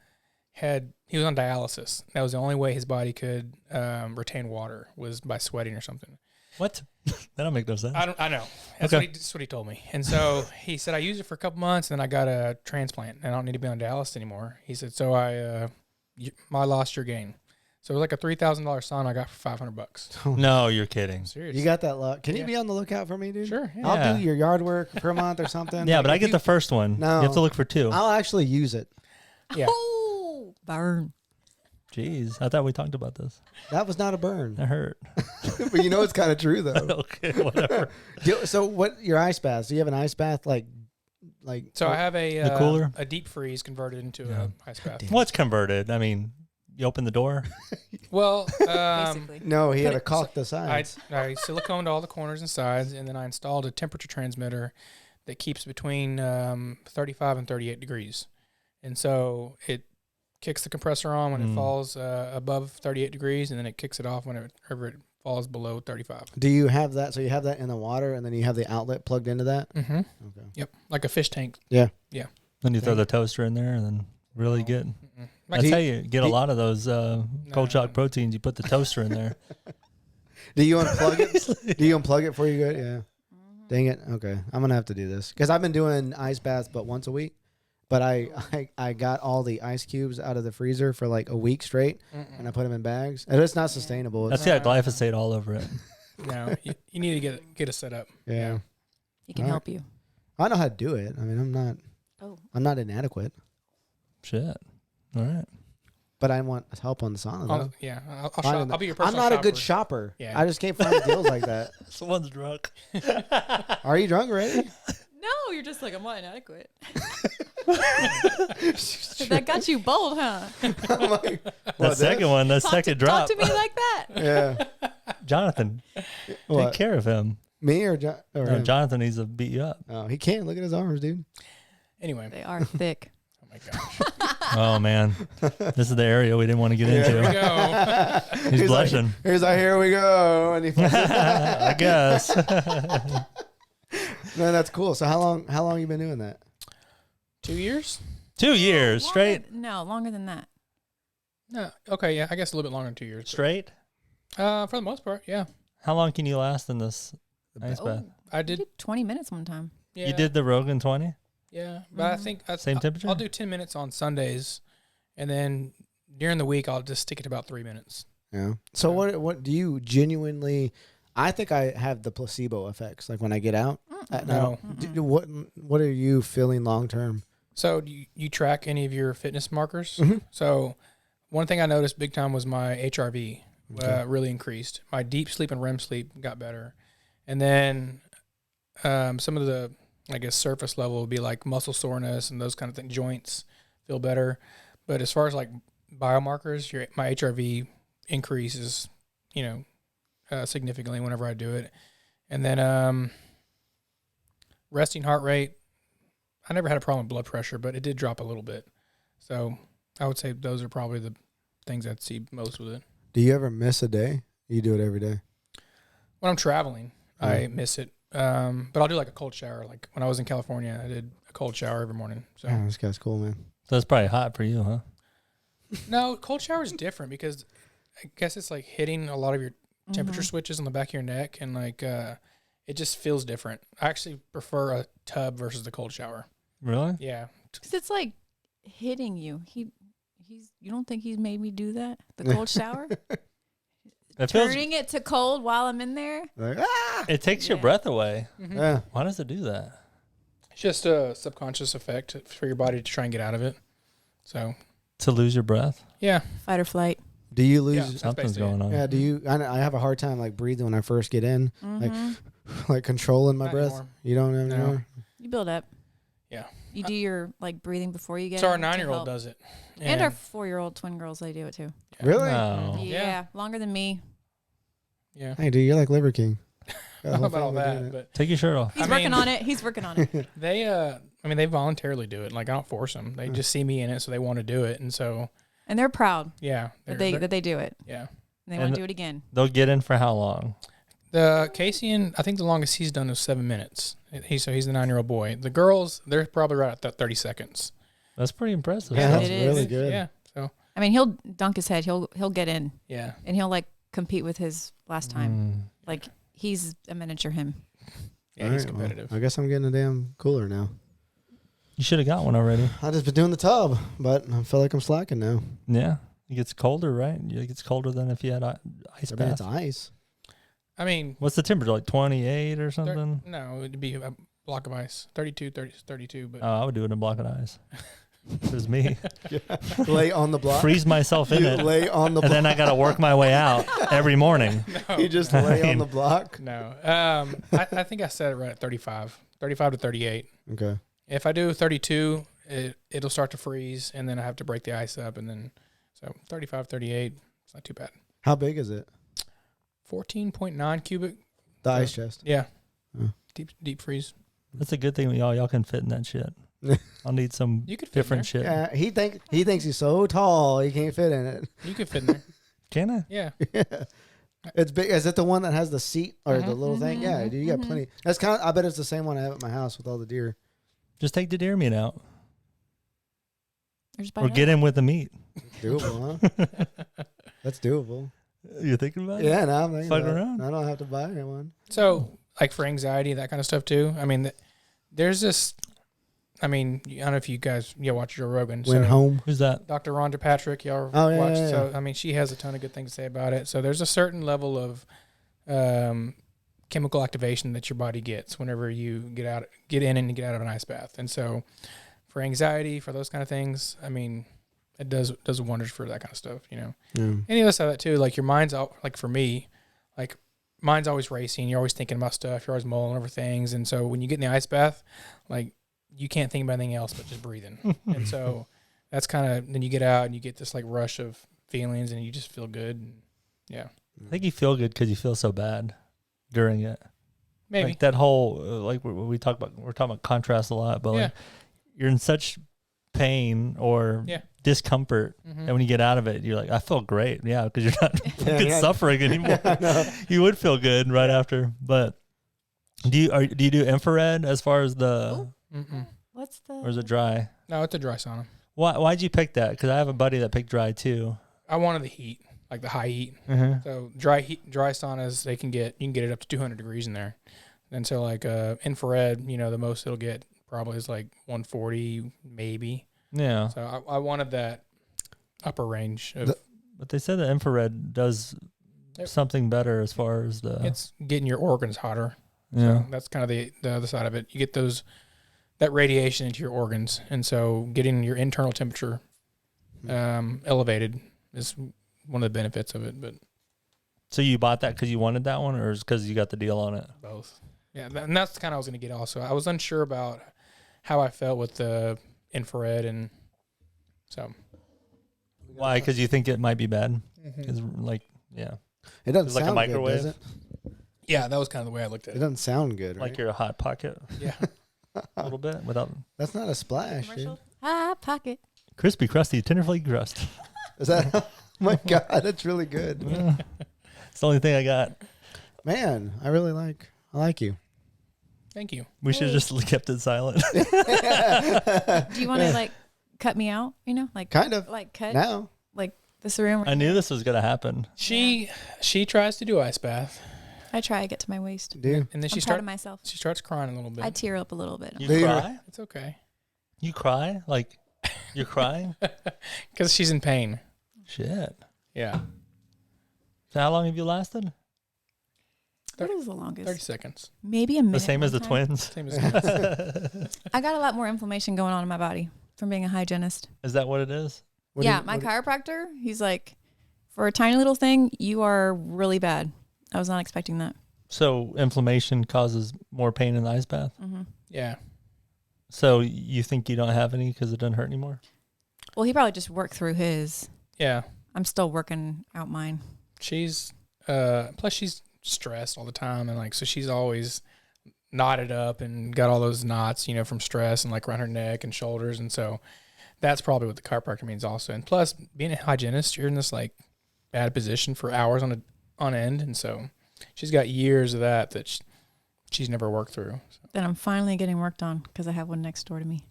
on dialysis. That was the only way his body could retain water was by sweating or something. What? That don't make no sense. I know. That's what he told me. And so he said I used it for a couple months, and then I got a transplant, and I don't need to be on dialysis anymore. He said, so I lost your gain. So it was like a $3,000 sauna I got for $500. No, you're kidding. Serious. You got that luck. Can you Yeah. be on the lookout for me, dude? Sure. Yeah. I'll Yeah. do your yard work for a month or something. Yeah, Like, but I if get you- the first one. No. You have to look for two. I'll actually use it. Yeah. Oh, burn. Jeez, I thought we talked about this. That was not a burn. That hurt. But you know it's kind of true, though. Okay, whatever. So what, your ice baths? Do you have an ice bath like So I have The cooler? a deep freeze converted into Yeah. a ice bath. What's converted? I mean, you open the door. Well, Basically. No, he had to Put it- caulk the I sides. siliconed all the corners and sides, and then I installed a temperature transmitter that keeps between 35 and 38 degrees. And so it kicks the compressor on when it falls above 38 degrees, and then it kicks it off whenever it falls below 35. Do you have that? So you have that in the water, and then you have the outlet plugged into that. Mm-hmm. Okay. Yep, like a fish tank. Yeah. Then you throw the toaster in there and then really get. Mm-mm. That's how you get a do- lot of those cold shock proteins. You put the toaster in there. Do you unplug it? Do you unplug it before you go? Yeah. Dang it. Okay. I'm going to have to do this. Because I've been doing ice baths but once a week. But I got all the ice cubes out of the freezer for like a week straight. Mm-mm. And I put them in bags. And it's not sustainable. That's got glyphosate all over it. No, you need to get it set up. Yeah. He can All help you. I know how to do it. I mean, Oh. I'm not inadequate. Shit. All right. But I want help on the sauna. Though. Yeah, Finding I'll be your I'm personal not a good shopper. shopper. Yeah. I just can't find deals like that. Someone's drunk. Are you drunk already? No, you're just like, I'm not inadequate. That got you bold, huh? I'm like, That second one, that second drop. Talk to me like that. Yeah. Jonathan, What? take care of him. Me or John? Or No, him? Jonathan needs to beat you up. Oh, he can't. Look at his arms, dude. Anyway, They are thick. oh my gosh, Oh, man. This is the area we didn't want to get here we into. go. He's blushing. Like, he's like, here we go. And he I guess. No, that's cool. So how long you been doing that? 2 years? 2 years straight. No, longer than that. No, okay, yeah, I guess a little bit longer than 2 years. Straight? For the most part, yeah. How long can you last in this ice bath? I I did. did 20 minutes one time. Yeah, You did the Rogan 20? yeah, but I think Same temperature? I'll do 10 minutes on Sundays, and then during the week I'll just stick it to about 3 minutes. Yeah. So what do you genuinely? I think I have the placebo effects. Like when I get out. No. What are you feeling long term? So do you track any of your fitness markers? Mhm. So one thing I noticed big time was my HRV Okay. really increased. My deep sleep and REM sleep got better. And then some of the, I guess, surface level would be like muscle soreness and those kind of things. Joints feel better. But as far as like biomarkers, my HRV increases, significantly whenever I do it. And then resting heart rate, I never had a problem with blood pressure, but it did drop a little bit. So I would say those are probably the things I'd see most with it. Do you ever miss a day? You do it every day. When I'm traveling, I miss it. But I'll do like a cold shower. Like when I was in California, I did a cold shower every morning. So Oh, this guy's cool, man. So that's probably hot for you, huh? no, cold shower is different because I guess it's like hitting a lot of your temperature switches on the back of your neck, and like it just feels different. I actually prefer a tub versus the cold shower. Really? Yeah. Because it's like hitting you. You don't think he's made me do that? The cold shower? It feels. Turning it to cold while I'm in there? Like, ah! It takes your Yeah. breath away. Yeah. Why does it do that? It's just a subconscious effect for your body to try and get out of it. So To lose your breath? yeah. Fight or flight. Do you Yeah. lose? Something's basically it. going on. Yeah. Do you? I have a hard time like breathing when I first get in, like controlling my Not breath. anymore. You don't No. anymore. You build up. Yeah. You do your like breathing before you get So our in to 9-year-old help. does it. And our 4-year-old twin girls, they do it too. Really? No. Yeah. Longer than me. Yeah. Hey, dude, you're like Liver King. Got I a don't know whole about all family doing that, it. but Take your shirt off. He's I working mean- on it. He's working on it. they voluntarily do it. Like I don't force them. They just see me in it, so they want to do it. And so, And they're proud yeah. that they're- they do it. yeah. And they And want to do it again. They'll get in for how long? The Casey, I think the longest he's done is 7 minutes. He's the 9-year-old boy. The girls, they're probably right at that 30 seconds. That's pretty impressive. Yeah, Yeah, that's it is. really good. Yeah. So I mean, he'll dunk his head. He'll get in, yeah. and he'll like compete with his last time. Mm. Like he's a miniature him. Yeah, All he's right, well, competitive. I guess I'm getting a damn cooler now. You should have got one already. I just been doing the tub, but I feel like I'm slacking now. Yeah. It gets colder, right? It gets colder than if you had ice I mean, it's bath. ice. I mean, What's the temperature? Like 28 or something? no, it'd be a block of ice. 32, but Oh, I would do it in a block of ice. If it was me. Lay on the block. Freeze myself in You it. lay on the And block. then I got to work my way out every morning. no. You just lay on the block. No. I think I said it right at 35 to 38. Okay. If I do 32, it'll start to freeze, and then I have to break the ice up, and then so 35, 38, it's not too bad. How big is it? 14.9 cubic. The ice chest. Yeah. Oh. Deep freeze. That's a good thing y'all can fit in that shit. I'll need some You could fit different in shit. Yeah, he thinks he's so tall he can't fit in it. there. You could fit in there. Can I? Yeah. Yeah. It's big. Is it the one that has the seat or the Mhm. little thing? Yeah, dude, you got plenty. That's kind of. I bet it's the same one I have at my house with all the deer. Just take the deer meat out, Or just or get him with the meat. Doable, huh? That's doable. You thinking about it? Yeah, no, I'm thinking Fuck about it. around. I don't have to buy one. So, like for anxiety, that kind of stuff too. I mean, there's this. I mean, I don't know if you guys watch Joe Rogan. Went home. Who's that? Dr. Rhonda Patrick, y'all Oh, yeah, watched. yeah, So, yeah. I mean, she has a ton of good things to say about it. So, there's a certain level of chemical activation that your body gets whenever you get in and get out of an ice bath. And so, for anxiety, for those kind of things, I mean, it does wonders for that kind of stuff. Yeah. Any of us have that too. Like your mind's out. Like for me, like mine's always racing. You're always thinking about stuff. You're always mulling over things. And so when you get in the ice bath, like you can't think about anything else but just breathing. And so that's kind of, then you get out and you get this like rush of feelings and you just feel good. And yeah. I think you feel good because you feel so bad during it. Maybe. Like that whole, like we're talking about contrast a lot, but like you're in such pain or discomfort, and when you get out of it, you're like, I feel great. Yeah, because you're not fucking suffering anymore. You would feel good right after. But do you do infrared as far as the? What's the? Or is it dry? No, it's a dry sauna. Why'd you pick that? Because I have a buddy that picked dry too. I wanted the heat, like the high heat. So dry saunas, you can get it up to 200 degrees in there. And so like infrared, the most it'll get probably is like 140 maybe. Yeah. So I wanted that upper range of. But they said the infrared does something better as far as the. It's getting your organs hotter. Yeah. So that's kind of the other side of it. You get that radiation into your organs, and so getting your internal temperature elevated is one of the benefits of it. But so you bought that because you wanted that one, or is because you got the deal on it? both. Yeah, and that's kind of I was going to get also. I was unsure about how I felt with the infrared, and so. Why? Because you think it might be bad? Because It doesn't It's like a sound microwave? good, does it? Yeah, that was kind of the way I looked at It it. doesn't sound good, right? like you're a hot pocket Yeah. a little bit without That's not a splash, dude. Commercial? Hot pocket. crispy, crusty, tenderfully crust. Is that? Oh my God, that's really good. It's the only thing I got. Man, I like you. Thank you. We should have just kept it silent. Do you want to like cut me out? Like Kind of. like cut Now. like this room. I knew this was gonna happen. She tries to do ice bath, I try to get to my waist. Dude. and then I'm proud of myself. she starts crying a little bit. I tear up a little bit. You Do you- cry? It's okay You cry? Like you're crying? because she's in pain. Shit. Yeah, So how long have you lasted? What is the 30 longest? seconds. Maybe a minute. The same as the one time. twins. Same as I got a lot more inflammation going on in my body from being a hygienist. Is that what it is? What do Yeah, you- my what do- chiropractor, he's like, for a tiny little thing, you are really bad. I was not expecting that. So inflammation causes more pain in the ice bath. yeah. So you think you don't have any because it doesn't hurt anymore? Well, he probably just worked through his. Yeah. I'm still working out mine. She's plus she's stressed all the time, and like so she's always knotted up and got all those knots, from stress and like around her neck and shoulders, and so that's probably what the chiropractor means also. And plus, being a hygienist, you're in this like bad position for hours on end, and so she's got years of that she's never worked through. So. Then I'm finally getting worked on because I have one next door to me.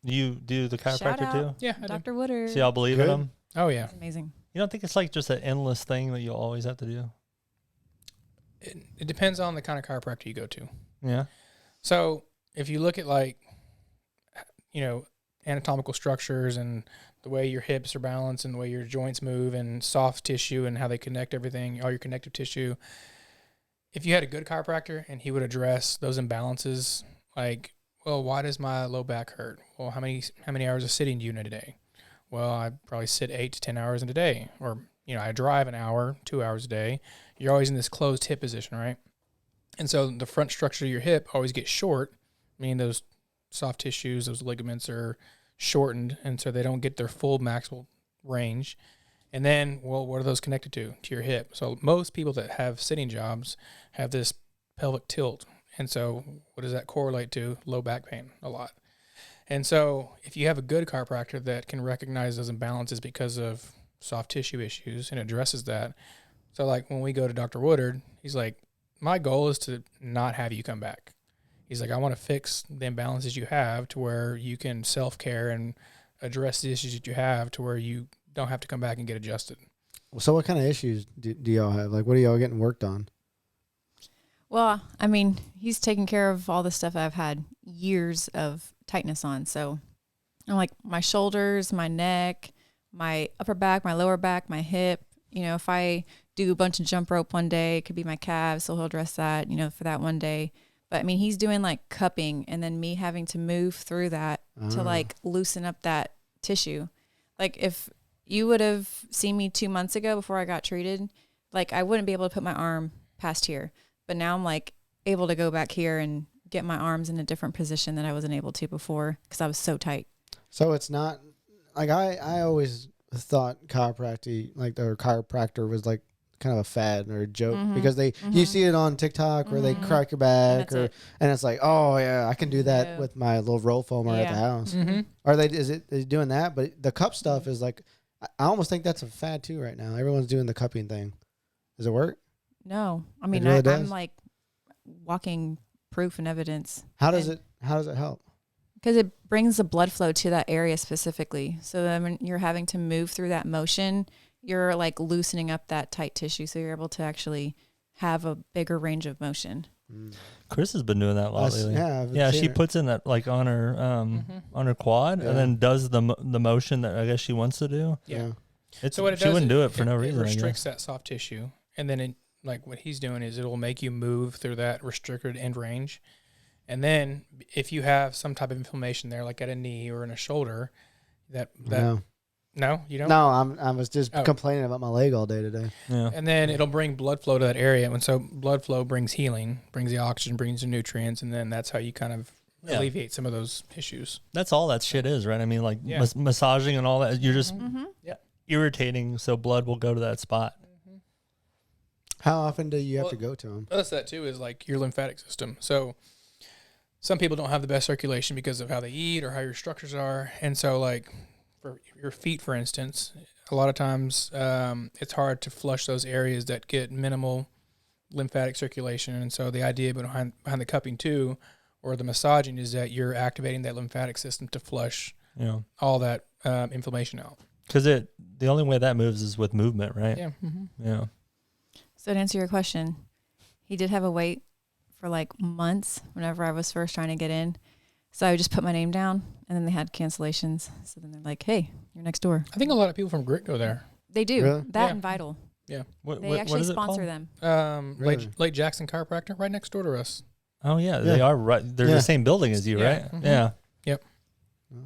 You do the Shout chiropractor too? out, Yeah, I do. Dr. Woodard. So y'all believe in Good. them? Oh yeah, It's amazing. You don't think it's like just an endless thing that you'll always have to do? it depends on the kind of chiropractor you go to. Yeah. So if you look at like, anatomical structures and the way your hips are balanced and the way your joints move and soft tissue and how they connect everything, all your connective tissue, if you had a good chiropractor and he would address those imbalances, like, well, why does my low back hurt? Well, how many hours of sitting do you need a day? Well, I probably sit 8 to 10 hours in a day, or I drive an hour, 2 hours a day. You're always in this closed hip position, right? And so the front structure of your hip always gets short, meaning those soft tissues, those ligaments are shortened, and so they don't get their full maximal range. And then, well, what are those connected to? To your hip. So most people that have sitting jobs have this pelvic tilt. And so what does that correlate to? Low back pain a lot. And so if you have a good chiropractor that can recognize those imbalances because of soft tissue issues and addresses that, So like when we go to Dr. Woodard, he's like, my goal is to not have you come back. He's like, I want to fix the imbalances you have to where you can self-care and address the issues that you have to where you don't have to come back and get adjusted. So what kind of issues do y'all have? Like, what are y'all getting worked on? Well, I mean, he's taking care of all the stuff I've had years of tightness on. So I'm like my shoulders, my neck, my upper back, my lower back, my hip. You know, if I do a bunch of jump rope one day, it could be my calves. So he'll address that, you know, for that one day. But I mean, he's doing like cupping and then me having to move through that to like loosen up that tissue. Like if you would have seen me 2 months ago before I got treated, like I wouldn't be able to put my arm past here. But now I'm like able to go back here and get my arms in a different position that I wasn't able to before because I was so tight. So it's not like I always thought chiropractic, like their chiropractor was like kind of a fad or a joke because you see it on TikTok where they crack your back and it's like, oh yeah, I can do that with my little roll foamer at the house. Are they doing that? But the cup stuff is like, I almost think that's a fad too right now. Everyone's doing the cupping thing. Does it work? No, I mean, really I'm like walking proof and evidence. How does it help? Because it brings the blood flow to that area specifically. So then when you're having to move through that motion, you're like loosening up that tight tissue. So you're able to actually have a bigger range of motion. Chris has been doing that a lot lately. Yeah, She puts in that like on her quad and then does the motion that I guess she wants to do. Yeah. So what it she wouldn't do it for no reason. It restricts that soft tissue, and then like what he's doing is it'll make you move through that restricted end range. And then if you have some type of inflammation there, like at a knee or in a shoulder, no, you don't? No, I was just complaining about my leg all day today. Yeah. And then it'll bring blood flow to that area. And so blood flow brings healing, brings the oxygen, brings the nutrients, and then that's how you kind of alleviate some of those issues. That's all that shit is, right? I mean, like massaging and all that. You're just irritating, so blood will go to that spot. How often do you have to go to them? That's that too, is like your lymphatic system. So some people don't have the best circulation because of how they eat or how your structures are. And so like for your feet, for instance, a lot of times it's hard to flush those areas that get minimal lymphatic circulation. And so the idea behind the cupping too, or the massaging, is that you're activating that lymphatic system to flush all that inflammation out. Because the only way that moves is with movement, right? Yeah. Yeah. So to answer your question, he did have a wait for like months whenever I was first trying to get in. So I would just put my name down, and then they had cancellations. So then they're like, hey, you're next door. I think a lot of people from Grit go there. They do. Really? That and Vital. Yeah. They actually sponsor them. Really? Lake Jackson Chiropractor, right next door to us. Oh, yeah. They are right. They're the same building as you, right? Mm-hmm. Yeah. Yep.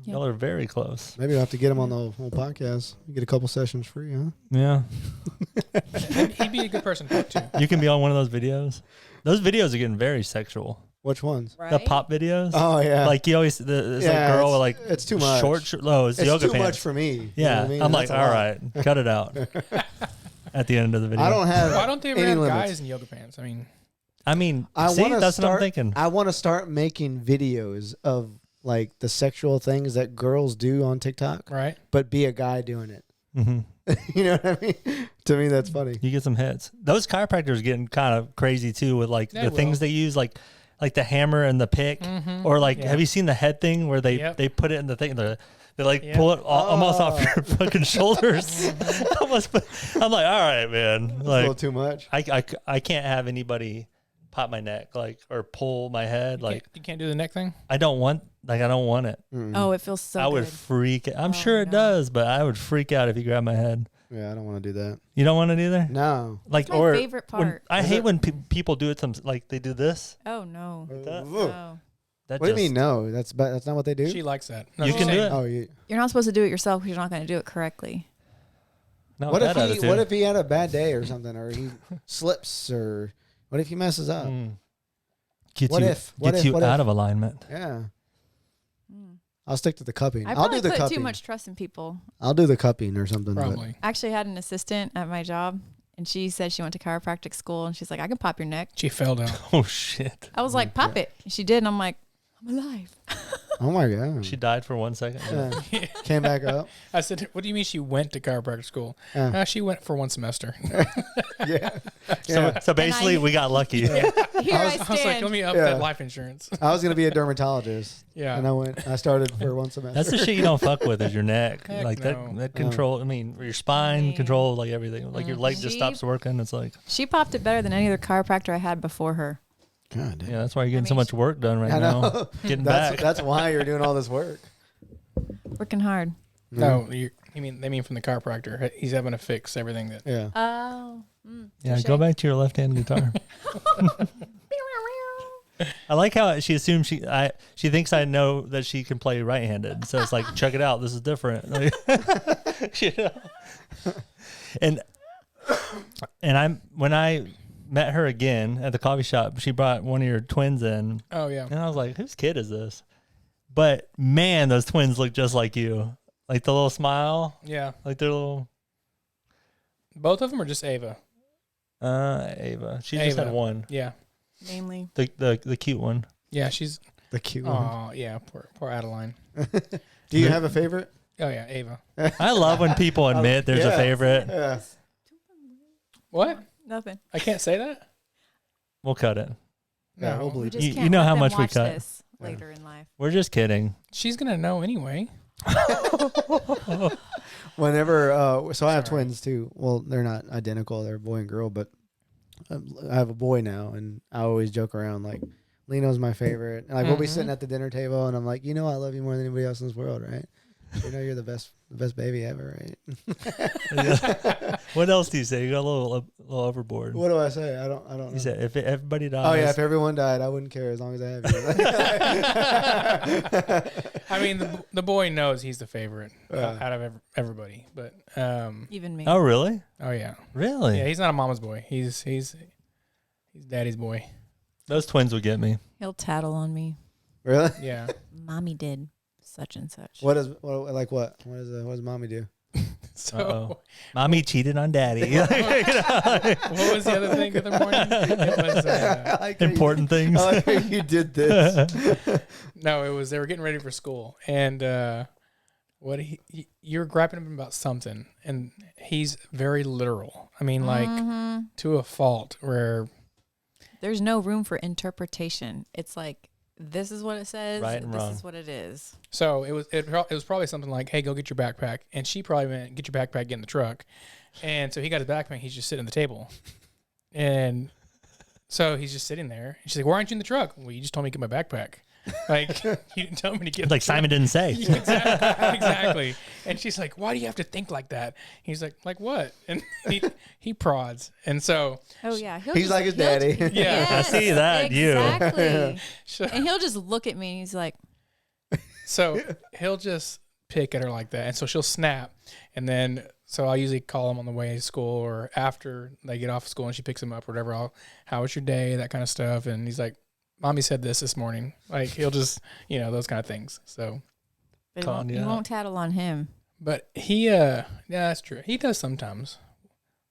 Y'all are very close. Maybe I'll have to get him on the whole podcast. You get a couple sessions free, huh? Yeah. He'd be a good person to talk to. You can be on one of those videos. Those videos are getting very sexual. Which ones? Right? The pop videos. Oh, yeah. Like you always, there's like a girl with like it's too much. It's yoga too pants. much for me. Yeah. You know what I mean? I'm That's like, a all lot. right, cut it out at the end of the video. I don't have Why don't they ever any have limits. guys in yoga pants? I mean, See, that's what I'm thinking. I want to start making videos of like the sexual things that girls do on TikTok, right? but be a guy doing it. Mm-hmm. You know what I mean? To me, that's funny. You get some hits. Those chiropractors are getting kind of crazy too with like the things they use, like the hammer and the pick, or like have you seen the head thing where they put it in the thing? They like pull it almost off your fucking shoulders. Almost, I'm like, all right, man. Like, a Like little too much. I can't have anybody pop my neck like or pull my head. Like You can't do the neck thing. I don't want it. Oh, it feels so I would good. freak. I'm sure it does, but I would freak out if you grab my head. Yeah, I don't want to do that. You don't want it either. No. Like That's my favorite part. I hate when people do it. Like they do this. Oh, no. That- No. That What do you mean? No, that's not what they do. She likes that. No, You she's can do saying- it. Oh, you. You're not supposed to do it yourself because you're not going to do it correctly. Not What with if that he? attitude. What if he had a bad day or something, or he slips, or what if he messes up? Gets What you, if- gets you out of alignment? Yeah, I'll stick to the cupping. I I'll probably do the put cupping. too much trust in people. I'll do the cupping or something. but- Probably. I actually had an assistant at my job, and she said she went to chiropractic school, and she's like, I can pop your neck. She fell down. Oh shit! I was like, pop it. And she did, and I'm like, I'm alive. Oh my god. She died for 1 second. Yeah. Came back up. I said, what do you mean she went to chiropractic school? She went for 1 semester. Yeah. So basically, we got lucky. Here I I was like, stand. let me up Yeah. that life insurance. I was gonna be a dermatologist. Yeah. And I started for 1 semester. That's the shit you don't fuck with is your neck. Heck Like no. that control. I mean, your spine control, like everything. Like your leg just She- stops working. It's like, She popped it better than any other chiropractor I had before her. God damn. yeah, that's why you're getting so mean, much work done right I now. know. Getting That's back. that's why you're doing all this work. Working hard. No, they mean from the chiropractor. He's having to fix everything that. Yeah. Oh. Yeah, go back to your left-hand guitar. I like how she assumes she thinks I know that she can play right-handed. So it's like, check it out. This is different. Like, you know? And when I met her again at the coffee shop, she brought one of your twins in, Oh yeah. and I was like, whose kid is this? But man, those twins look just like you. Like the little smile, Yeah. like their little Both of them are just Ava. Ava. She just had Ava. one. Yeah. Mainly. The cute one. Yeah. She's. The cute one. Oh yeah. Poor Adeline. Do you have a favorite? Oh yeah. Ava. I love when people admit there's a Yeah. favorite. Yeah. What? Nothing. I can't say that. We'll cut it. Yeah, No. we'll We believe just You can't know let how them much we watch cut. this later in life. We're just kidding. She's gonna know anyway. Whenever, so I have Sorry. twins too. Well, they're not identical; they're a boy and girl. But I have a boy now, and I always joke around like, Leno's my favorite. And like we'll be sitting at the dinner table, and I'm like, I love you more than anybody else in this world, right? You're the best baby ever, right? What else do you say? You got a little overboard. What do I say? I don't know. You said if everybody dies. Oh yeah, if everyone died, I wouldn't care as long as I have you. I mean, the boy knows he's the favorite Yeah. out of everybody. But Even me. Oh really? oh yeah, Really? yeah. He's not a mama's boy. He's daddy's boy. Those twins would get me. He'll tattle on me. Really? Yeah. Mommy did such and such. What does mommy do? So Uh-oh. Mommy cheated on daddy. what was the other thing of the morning? It was I like how Important things. I like how you did this. no, it was they were getting ready for school, and you're griping him about something, and he's very literal. I mean, like to a fault. Where There's no room for interpretation. It's like, this is what it says. Right and this wrong. is what it is. so it was probably something like, "Hey, go get your backpack," and she probably meant, "Get your backpack, get in the truck." And so he got his backpack. He's just sitting at the table, and so he's just sitting there. And she's like, "Why aren't you in the truck?" "Well, you just told me to get my backpack. Like you didn't tell me to get." Like Simon didn't say. Yeah, exactly. And she's like, "Why do you have to think like that?" He's like what? And he prods, and so Oh yeah, He's like his daddy. Yeah. I see that, you. exactly. so, And he'll just look at me and he's like, so he'll just pick at her like that, and so she'll snap, and then so I'll usually call him on the way to school or after they get off school, and she picks him up or whatever. How was your day? That kind of stuff, and he's like, "Mommy said this morning." Like he'll just those kind of things. So, but Calling you you out. won't tattle on him. but he yeah, that's true. He does sometimes.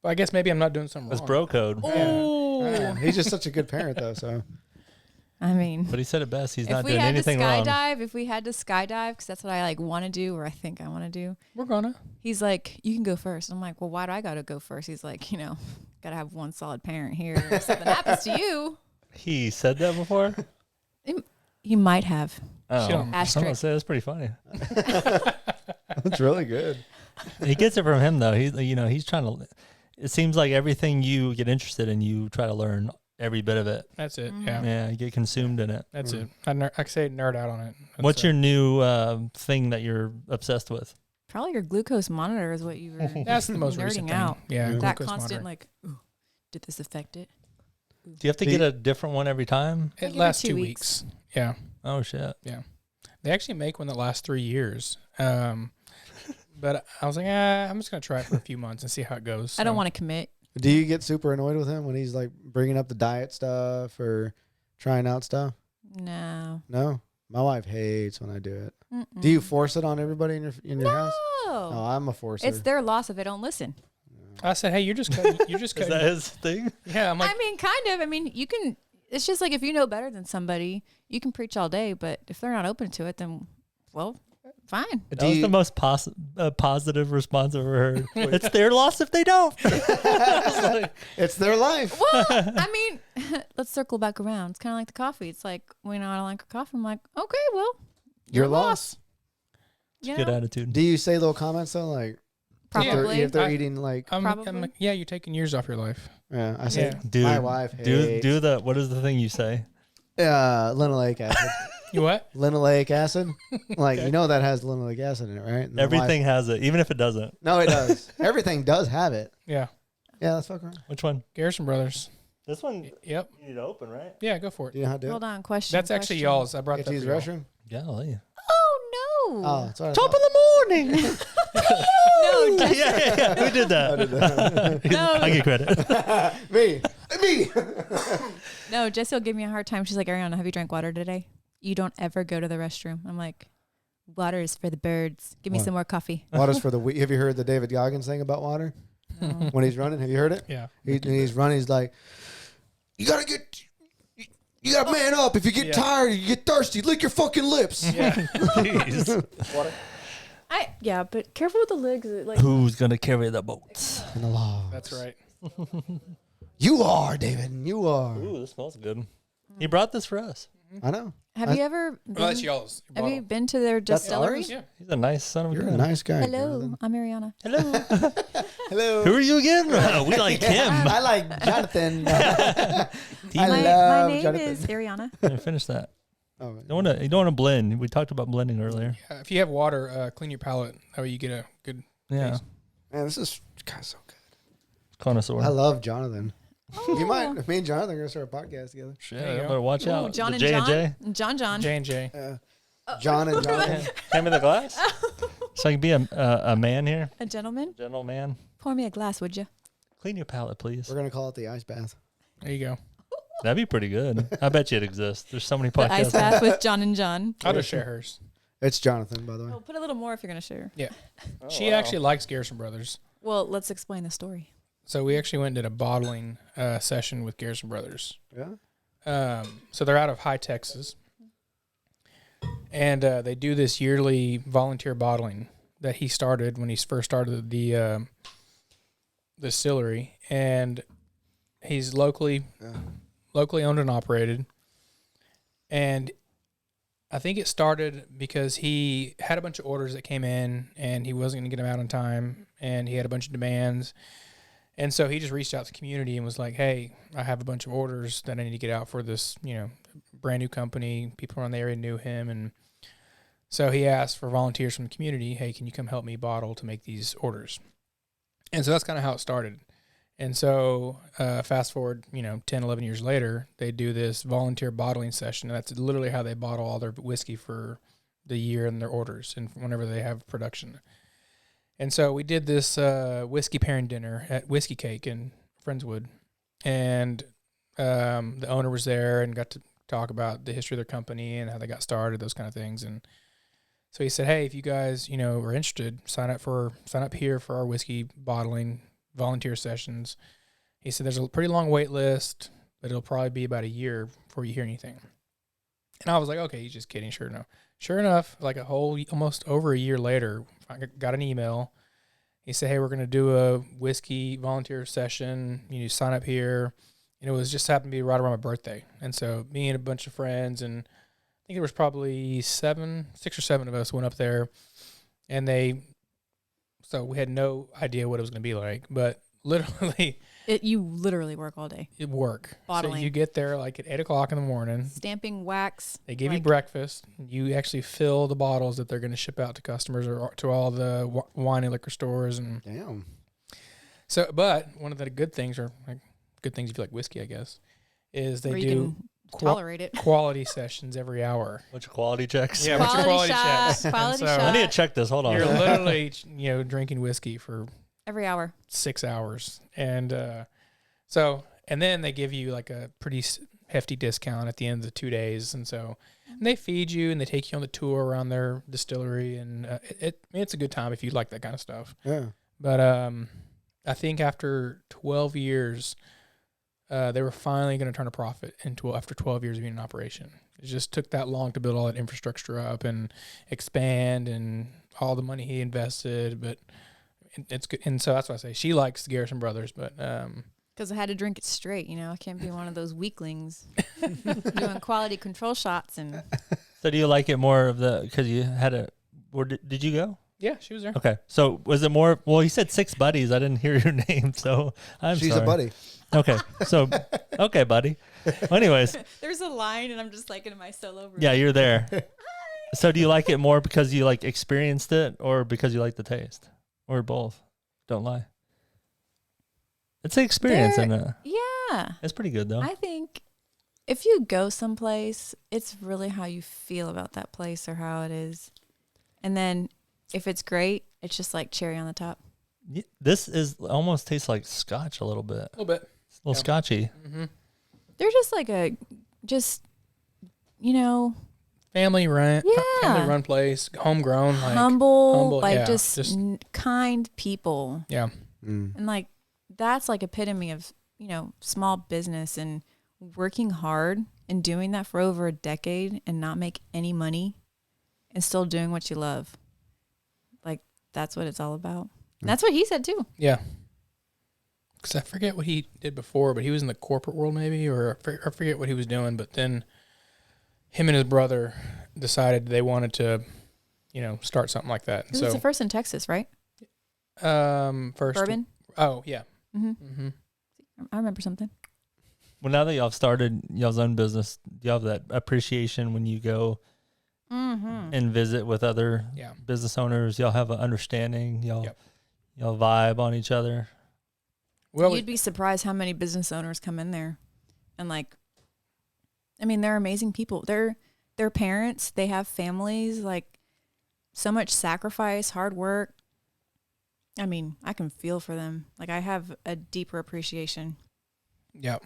But I guess maybe I'm not doing something That's wrong. bro code. Yeah. He's just such a good parent, though. So I mean, But he said it best. He's if not we doing had to anything wrong. if we had to skydive, because that's what I want to do, or I think I want to do. We're gonna. He's like, you can go first. I'm like, well, why do I got to go first? He's like, got to have one solid parent here. If something happens to you, He said that before? he might have. Oh, She don't- I'm gonna Asterisk. say that's pretty funny. that's really good. He gets it from him though. He's trying to. It seems like everything you get interested in, you try to learn every bit of it. That's it. Mm-hmm. Yeah. Yeah, you get consumed in it. That's it. I say nerd out on it. That's What's it. your new thing that you're obsessed with? Probably your glucose monitor is what you were That's the most nerding recent thing. out. Yeah. that glucose constant monitor. like, ooh, did this affect it? Do you have to get a different one every time? Like It every lasts 2 2 weeks. weeks. Yeah. Oh shit! They actually make one that lasts 3 years. But I was like, I'm just gonna try it for a few months and see how it goes. I don't want to commit. Do you get super annoyed with him when he's like bringing up the diet stuff or trying out stuff? No. No, my wife hates when I do it. Mm-mm. Do you force it on everybody in your house? No. Oh, I'm a forcer. It's their loss if they don't listen. I said, hey, you're just cutting. You're just Is cutting. that his thing? Yeah. I'm like, I mean, kind of. I mean, you can. it's just like if you know better than somebody, you can preach all day, but if they're not open to it, then well, fine. That was the most positive response I've ever heard. It's their loss if they don't. It's their life. Well, I mean, let's circle back around. It's kind of like the coffee. It's like when I don't like coffee, I'm like, okay, well, Your loss. You Good know? attitude. Do you say little comments though, like Probably. if they're eating like? Probably. I'm like, yeah, you're taking years off your life. Yeah, I say Dude, my wife hates do the what is the thing you say? linoleic acid. You what? Linoleic acid, like you know that has linoleic acid in it, right? And my Everything wife- has it, even if it doesn't. no, it does. Everything does have it. Yeah. Yeah, let's fuck around. Which one? Garrison Brothers. This one. Yep. You need to open, right? Yeah, go for Do it. you know how to do Hold it? on, question. That's actually question. y'all's. I brought Get that to use for the y'all. restroom. Golly. Oh no! Oh, it's all right. Top of the morning. No, just, yeah. We did that. No. I get credit. me. no. Jessie will give me a hard time. She's like, Ariana, have you drank water today? You don't ever go to the restroom. I'm like, water is for the birds. Give me What? some more coffee. Water's for the weak. Have you heard the David Goggins thing about water? When he's running, have you heard it? Yeah. He's running. He's like, you gotta man up. If you get tired, you get thirsty. Lick your fucking lips. Yeah. Jeez. Water Yeah, but careful with the legs. Like, Who's gonna carry the boats? and the law. That's right. You are, David. You are. Ooh, this smells good. He brought this for us. I know. have you ever? Been, Well, that's y'all's. Your have you bottle. been to their That's distillery? ours? Yeah. He's a nice son of a You're gun. a nice guy. Hello, Jonathan. I'm Ariana. Hello. Hello. Who are you again? We like him. I like Jonathan. I My love name Jonathan. is Ariana. Yeah, finish that. Oh, You don't want to blend. We talked about blending earlier. If you have water, clean your palate. That way you get a good. Yeah, Taste. man, this is God, so good. connoisseur. I love Jonathan. Oh. You might. Me and Jonathan are gonna start a podcast together. Shit, There you go. better watch Ooh, out. John The and J&J. John. John. J&J. John and Jonathan. Hand me the glass. So I can be a man here, A gentleman. gentleman. Pour me a glass, would you? Clean your palate, please. We're gonna call it the ice bath. There you go. That'd be pretty good. I bet you it exists. There's so many The podcasts. ice bath with John and John. I'll just share hers. It's Jonathan, by the way. Oh, put a little more if you're gonna share. Yeah. Oh, She actually likes Garrison Brothers. Well, let's explain the story. So we actually went and did a bottling session with Garrison Brothers. Yeah. So they're out of High Texas, and they do this yearly volunteer bottling that he started when he first started the distillery, and he's locally owned and operated. And I think it started because he had a bunch of orders that came in, and he wasn't going to get them out on time, and he had a bunch of demands. And so he just reached out to the community and was like, hey, I have a bunch of orders that I need to get out for this, brand new company. People around the area knew him. And so he asked for volunteers from the community. Hey, can you come help me bottle to make these orders? And so that's kind of how it started. And so fast forward, 10, 11 years later, they do this volunteer bottling session. And that's literally how they bottle all their whiskey for the year and their orders and whenever they have production. And so we did this whiskey pairing dinner at Whiskey Cake in Friendswood. And the owner was there and got to talk about the history of their company and how they got started, those kind of things. And so he said, hey, if you guys, are interested, sign up here for our whiskey bottling volunteer sessions. He said, there's a pretty long wait list, but it'll probably be about a year before you hear anything. And I was like, okay, he's just kidding. Sure enough, like almost over a year later, I got an email. He said, hey, we're going to do a whiskey volunteer session. You need to sign up here. And it was just happened to be right around my birthday. And so me and a bunch of friends, and I think there was probably 6 or 7 of us went up there. And so we had no idea what it was going to be like. But literally, You literally work all day. it worked. Bottling. So you get there like at 8 o'clock in the morning. Stamping wax. They give you breakfast. You actually fill the bottles that they're going to ship out to customers or to all the wine and liquor stores. And Damn. so, but one of the good things, or like good things if you like whiskey, I guess, is they where you do can tolerate it. quality sessions every hour. Bunch of quality checks. Yeah, bunch of quality checks. Quality And so- shot. I need to check this. Hold on. You're literally, drinking whiskey for Every hour. 6 hours. And and then they give you like a pretty hefty discount at the end of the 2 days. And so and they feed you and they take you on the tour around their distillery. And it's a good time if you like that kind of stuff. Yeah. But I think after 12 years, they were finally going to turn a profit after 12 years of being in operation. It just took that long to build all that infrastructure up and expand and all the money he invested. But it's good. And so that's why I say she likes the Garrison Brothers. But Because I had to drink it straight. I can't be one of those weaklings doing quality control shots. And So do you like it more of because you had a, or did you go? yeah, she was there. Okay. So was it more, well, you said 6 buddies. I didn't hear your name. So She's sorry. a buddy. Okay. So, okay, buddy. Well, anyways, there's a line, and I'm just like in my solo room. yeah, you're there. So do you like it more because you like experienced it or because you like the taste or both? Don't lie. It's an experience and Yeah. it's pretty good though. I think if you go someplace, it's really how you feel about that place or how it is. And then if it's great, it's just like cherry on the top. This is almost tastes like scotch a little bit. A little bit. It's a little scotchy. Mm-hmm. They're just like Family run, Yeah. family run place, homegrown, like humble, like yeah, just kind people. yeah. And like, that's like epitome of, small business and working hard and doing that for over a decade and not make any money and still doing what you love. Like, that's what it's all about. And that's what he said too. Yeah. Because I forget what he did before, but he was in the corporate world maybe, or I forget what he was doing. But then him and his brother decided they wanted to, start something like that. This was the first in Texas, right? First. Bourbon? Oh, yeah. Mm-hmm. Mm-hmm. I remember something. Well, now that y'all have started y'all's own business, do you have that appreciation when you go and visit with other business owners? Y'all have an understanding. Y'all vibe on each other. Well, You'd be surprised how many business owners come in there, and they're amazing people. They're parents. They have families. Like, so much sacrifice, hard work. I can feel for them. Like, I have a deeper appreciation. Yeah.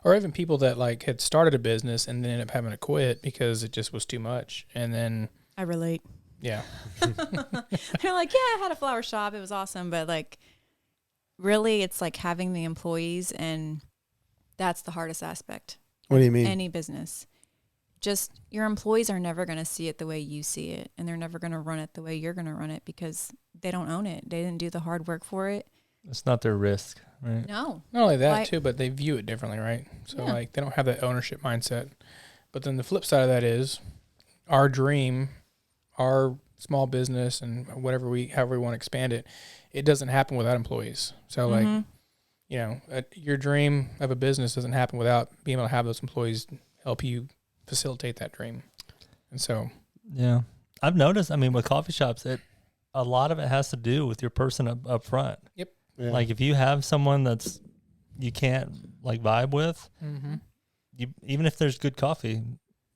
Or even people that had started a business and then ended up having to quit because it just was too much. And then I relate. Yeah. They're like, yeah, I had a flower shop. It was awesome. But really, it's like having the employees, and that's the hardest aspect. What do you mean? Any business. Just your employees are never going to see it the way you see it, and they're never going to run it the way you're going to run it because they don't own it. They didn't do the hard work for it. It's not their risk, right? No. Not only that too, but they view it differently, right? So they don't have that ownership mindset. But then the flip side of that is our dream, our small business, and however we want to expand it, it doesn't happen without employees. So your dream of a business doesn't happen without being able to have those employees help you facilitate that dream. And so, yeah, I've noticed, with coffee shops, a lot of it has to do with your person up front. Yep. Yeah. Like, if you have someone that's you can't vibe with, even if there's good coffee,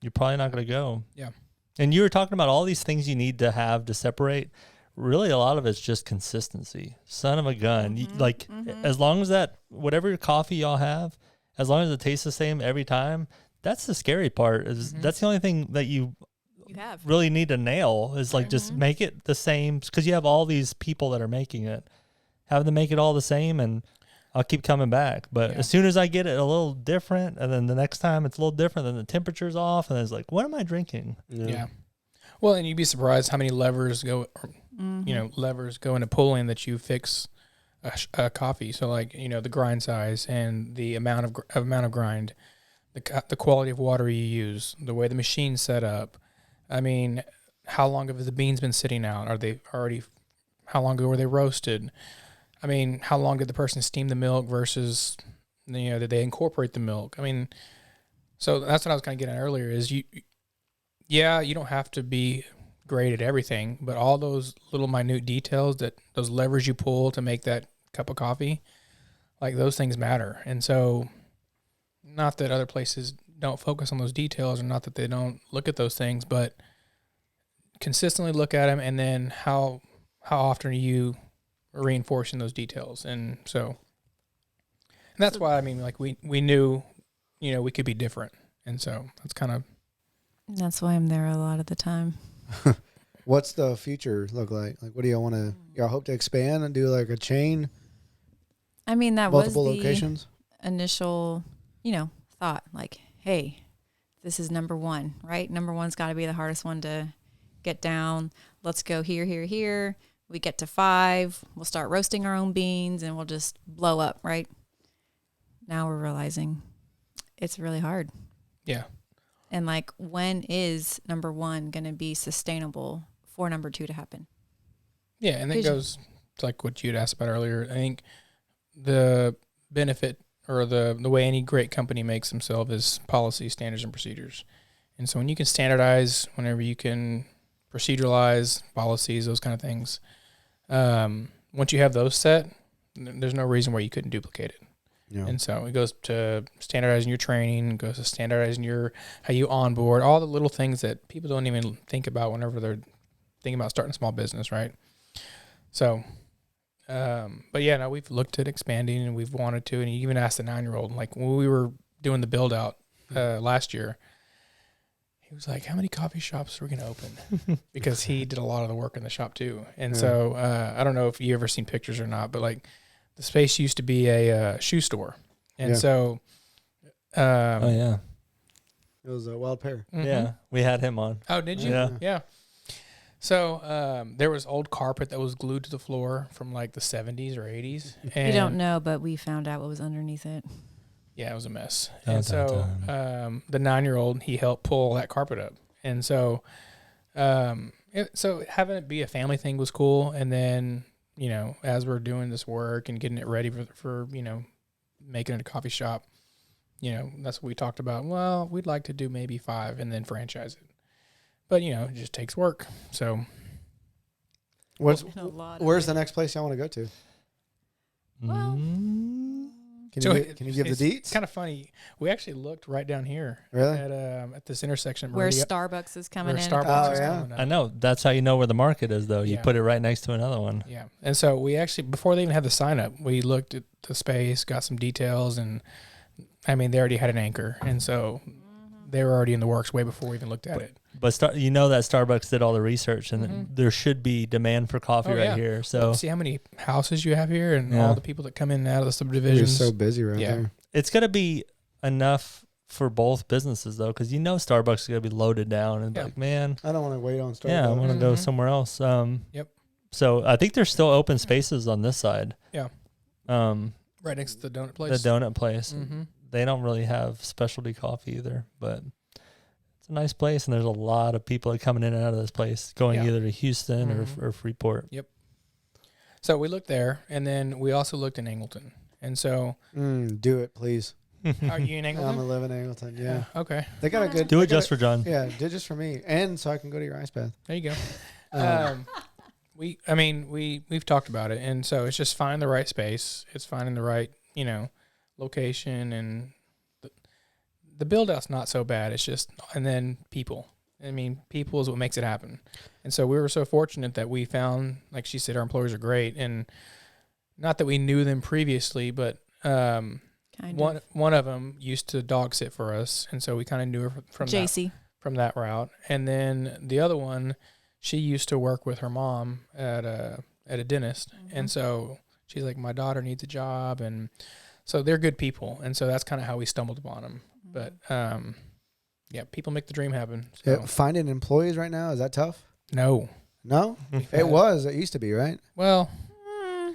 you're probably not going to go. Yeah. And you were talking about all these things you need to have to separate. Really, a lot of it's just consistency. Son of a gun. As long as whatever coffee y'all have, as long as it tastes the same every time, that's the scary part. That's the only thing that you have really need to nail is just make it the same, because you have all these people that are making it. Have them make it all the same, and I'll keep coming back. But as soon as I get it a little different, and then the next time it's a little different, then the temperature's off, and it's like, what am I drinking? Yeah. Well, and you'd be surprised how many levers go into pulling that you fix a coffee. So the grind size and the amount of grind, the quality of water you use, the way the machine's set up. How long have the beans been sitting out? Are they already? How long ago were they roasted? How long did the person steam the milk versus, did they incorporate the milk? So that's what I was kind of getting at earlier is you don't have to be great at everything, but all those little minute details, those levers you pull to make that cup of coffee, those things matter. And so not that other places don't focus on those details, or not that they don't look at those things, but consistently look at them, and then how often are you reinforcing those details. And that's why we knew we could be different, and so that's why I'm there a lot of the time. What's the future look like? What do y'all want to? Y'all hope to expand and do a chain? That multiple locations. initial, thought like, hey, this is number one, right? Number one's got to be the hardest one to get down. Let's go here, here, here. We get to 5. We'll start roasting our own beans and we'll just blow up, right? Now we're realizing it's really hard. Yeah. And like, when is number one going to be sustainable for number 2 to happen? Yeah, and that goes to like what you'd asked about earlier. I think the benefit or the way any great company makes themselves is policy, standards, and procedures. And so when you can standardize, whenever you can proceduralize policies, those kind of things, once you have those set, there's no reason why you couldn't duplicate it. Yeah. And so it goes to standardizing your training, it goes to standardizing how you onboard, all the little things that people don't even think about whenever they're thinking about starting a small business, right? So, but yeah, no, we've looked at expanding and we've wanted to, and you even asked the 9-year-old, like when we were doing the build out last year, he was like, how many coffee shops are we going to open? Because he did a lot of the work in the shop too. And so I don't know if you ever seen pictures or not, but like the space used to be a shoe store. And so. Oh, yeah. It was a wild pair. Mm-hmm. Yeah. We had him on. Oh, did you? Yeah. Yeah. So there was old carpet that was glued to the floor from like the 70s or 80s. And You don't know, but we found out what was underneath it. yeah, it was a mess. Dun, And so the 9-year-old, he helped pull that carpet up. And so so having it be a family thing was cool. And then, as we're doing this work and getting it ready for making it a coffee shop, that's what we talked about. Well, we'd like to do maybe 5 and then franchise it. But, it just takes work. So Where's Where's the next place y'all want to go to? Well, Can you give the it's deets? kind of funny. We actually looked right down here. Really? At this intersection. where Meridian- Starbucks is coming where in. Starbucks Oh, is yeah. coming up. I know. That's how you know where the market is, though. You Yeah. put it right next to another one. Yeah. And so we actually, before they even had the sign up, we looked at the space, got some details, and they already had an anchor. And so they were already in the works way before we even looked at it. But that Starbucks did all the research, and Mhm. there should be demand for coffee Oh, right yeah. here. So See how many houses you have here and Yeah. all the people that come in and out of the You're subdivisions. so busy right Yeah. there. it's going to be enough for both businesses, though, because Starbucks is going to be loaded down. And Yeah. like, man, I don't want to wait on Starbucks. yeah, I want to go Mhm. somewhere else. Yep. So I think there's still open spaces on this side. Yeah. Um, Right next to the donut place. the donut place. Mm-hmm. They don't really have specialty coffee either, but it's a nice place, and there's a lot of people that coming in and out of this place, going Yeah. either to Houston Mhm. or Freeport. So we looked there, and then we also looked in Angleton. And so, Do it, please. are you in I'm gonna Angleton? live in Angleton. Yeah, Okay. they got a good. Do they it got just for John. Yeah, do it just for me, and so I can go to your ice bath. There you go. Um, We've talked about it, and so it's just finding the right space. It's finding the right, location, and the build out's not so bad. It's just, and then people. People is what makes it happen. And so we were so fortunate that we found, like she said, our employees are great, and not that we knew them previously, but Kind of. one of them used to dog sit for us, and so we kind of knew her from JC. that route. And then the other one, she used to work with her mom at a dentist, and so she's like, my daughter needs a job, and so they're good people, and so that's kind of how we stumbled upon them. But yeah, people make the dream happen. So. yeah, finding employees right now, is that tough? No, No, it was. It used to be, right? well,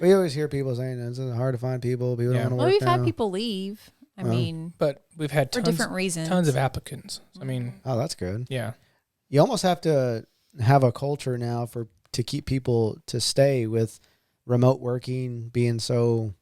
We always hear people saying it's hard to find people. People Yeah. don't want to Well, work we've now. had people leave. I mean, but we've had for tons, different reasons. tons of applicants. Oh, that's good. Yeah, You almost have to have a culture now to keep people to stay with remote working being so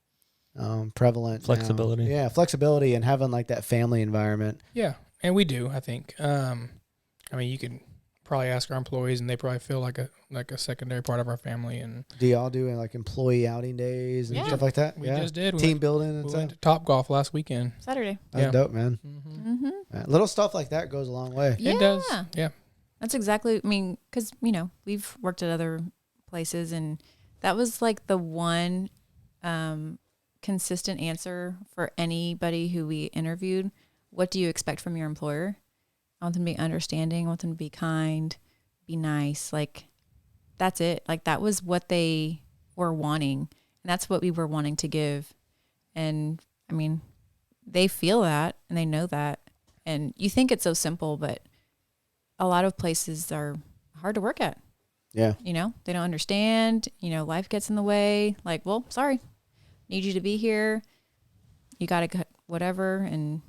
prevalent. now. Flexibility. Yeah, flexibility and having like that family environment. yeah, and we do. I think. You could probably ask our employees, and they probably feel like a secondary part of our family. And Do y'all do like employee outing days and Yeah. stuff like that? we yeah. just did. Team building and We stuff. went to Top Golf last weekend. Saturday. That's Yeah. dope, man. Mm-hmm. Mm-hmm. Yeah, little stuff like that goes a long way. Yeah. It does. Yeah. That's exactly, because, we've worked at other places, and that was like the one consistent answer for anybody who we interviewed. What do you expect from your employer? I want them to be understanding, I want them to be kind, be nice. Like, that's it. Like, that was what they were wanting. And that's what we were wanting to give. And they feel that and they know that. And you think it's so simple, but a lot of places are hard to work at. Yeah. You know, they don't understand, you know, life gets in the way. Like, well, sorry, need you to be here. You got to cut whatever. And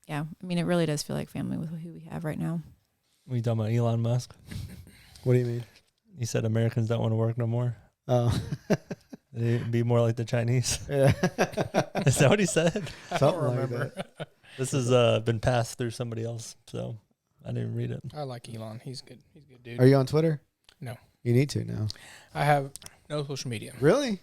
yeah, I mean, it really does feel like family with who we have right now. We talking about Elon Musk? What do you mean? He said Americans don't want to work no more. Oh. They'd be more like the Chinese. Yeah. Is that what he said? I Something don't like remember. that. This has been passed through somebody else, so I didn't read it. I like Elon. He's good. He's a good dude. Are you on Twitter? No. You need to now. I have no social media. Really?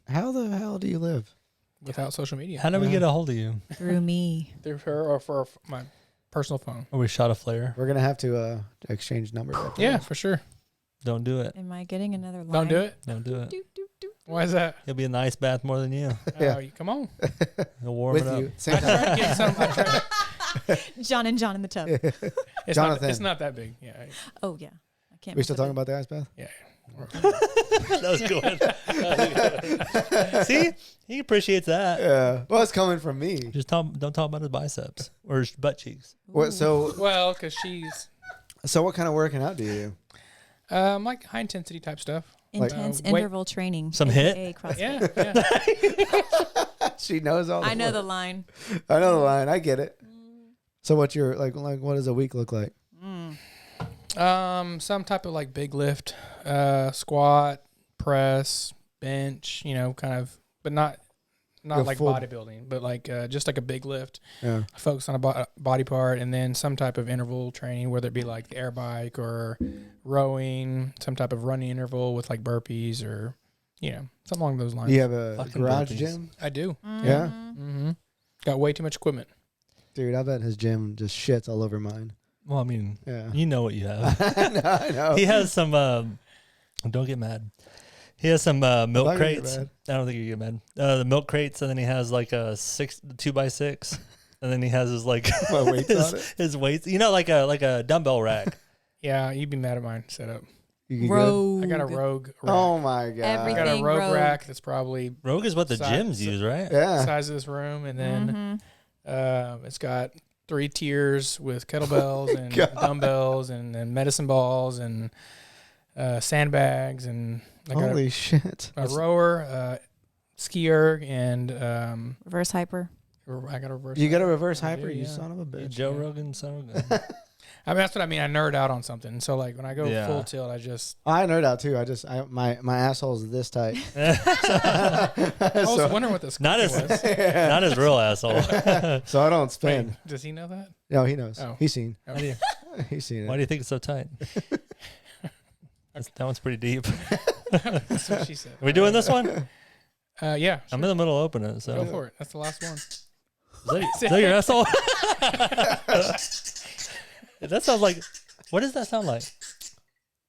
How the hell do you live? Without social media. How did we get a hold of you? Through me. Through her or for my personal phone. Or we shot a flare? We're gonna have to exchange numbers. after Yeah, this. for sure. Don't do it. Am I getting another line? Don't do it. Don't do it. Do, do, do. Why is that? He'll be in the ice bath more than you. Yeah. Come on. He'll warm With it up. you. Same I time. tried to get some. I tried. John and John in the tub. It's Jonathan. It's not that big. Yeah. Oh, yeah. I can't. We still talking about the ice bath? Yeah. That was good. See, he appreciates that. Yeah. Well, it's coming from me. Just don't talk about his biceps or his butt cheeks. What? So Well, because she's what kind of working out do you do? like high intensity type stuff. Intense Like, interval training. Some aka CrossFit. Yeah. She knows all. I know the words. line. I know the line. I get it. So what's your like? What does a week look like? Some type of like big lift, squat, press, bench. You know, kind of, but not Go like full- bodybuilding, but like just like a big lift. Yeah. Focus on a body part, and then some type of interval training, whether it be like the air bike or rowing, some type of running interval with like burpees or something along those lines. You have a Fucking garage burpees. gym, I do. Yeah? Mm-hmm. Got way too much equipment. dude. I bet his gym just shits all over mine. Well, I mean, Yeah. you know what you have. I know. He has some. Don't get mad. He has some milk I'm not gonna get crates. mad. I don't think you get mad. The milk crates, and then he has like a 2x6, and then he has his like My weights on it. his weights. You know, like a dumbbell rack. Yeah, you'd be mad at mine setup. You good? Rogue. I got a Rogue rack. Oh my god. I Everything. got a Rogue Rogue. rack that's probably Rogue is what the gyms use, right? the Yeah. size of this room, and then Mhm. it's got 3 tiers with kettlebells and God. dumbbells and medicine balls and sandbags, and I got Holy shit. a rower, skier, and Reverse hyper. I got a reverse. You got a reverse I hyper, do, you yeah. son of a bitch. Joe Rogan, son of I mean, that's what I mean. I nerd out on something. So like when I go Yeah. full tilt, I just I nerd out too. My asshole's this tight. I was so, wondering what this Not was. not his real asshole. so I don't Wait, spin. does he know that? No, he knows. Oh. He's seen. Why do you, He's seen why it. do you think it's so tight? That one's pretty deep. That's what she said. Are we doing this one? Yeah. I'm in the middle of opening it. So Go for it. That's the last one. Is that your asshole? That sounds like. What does that sound like?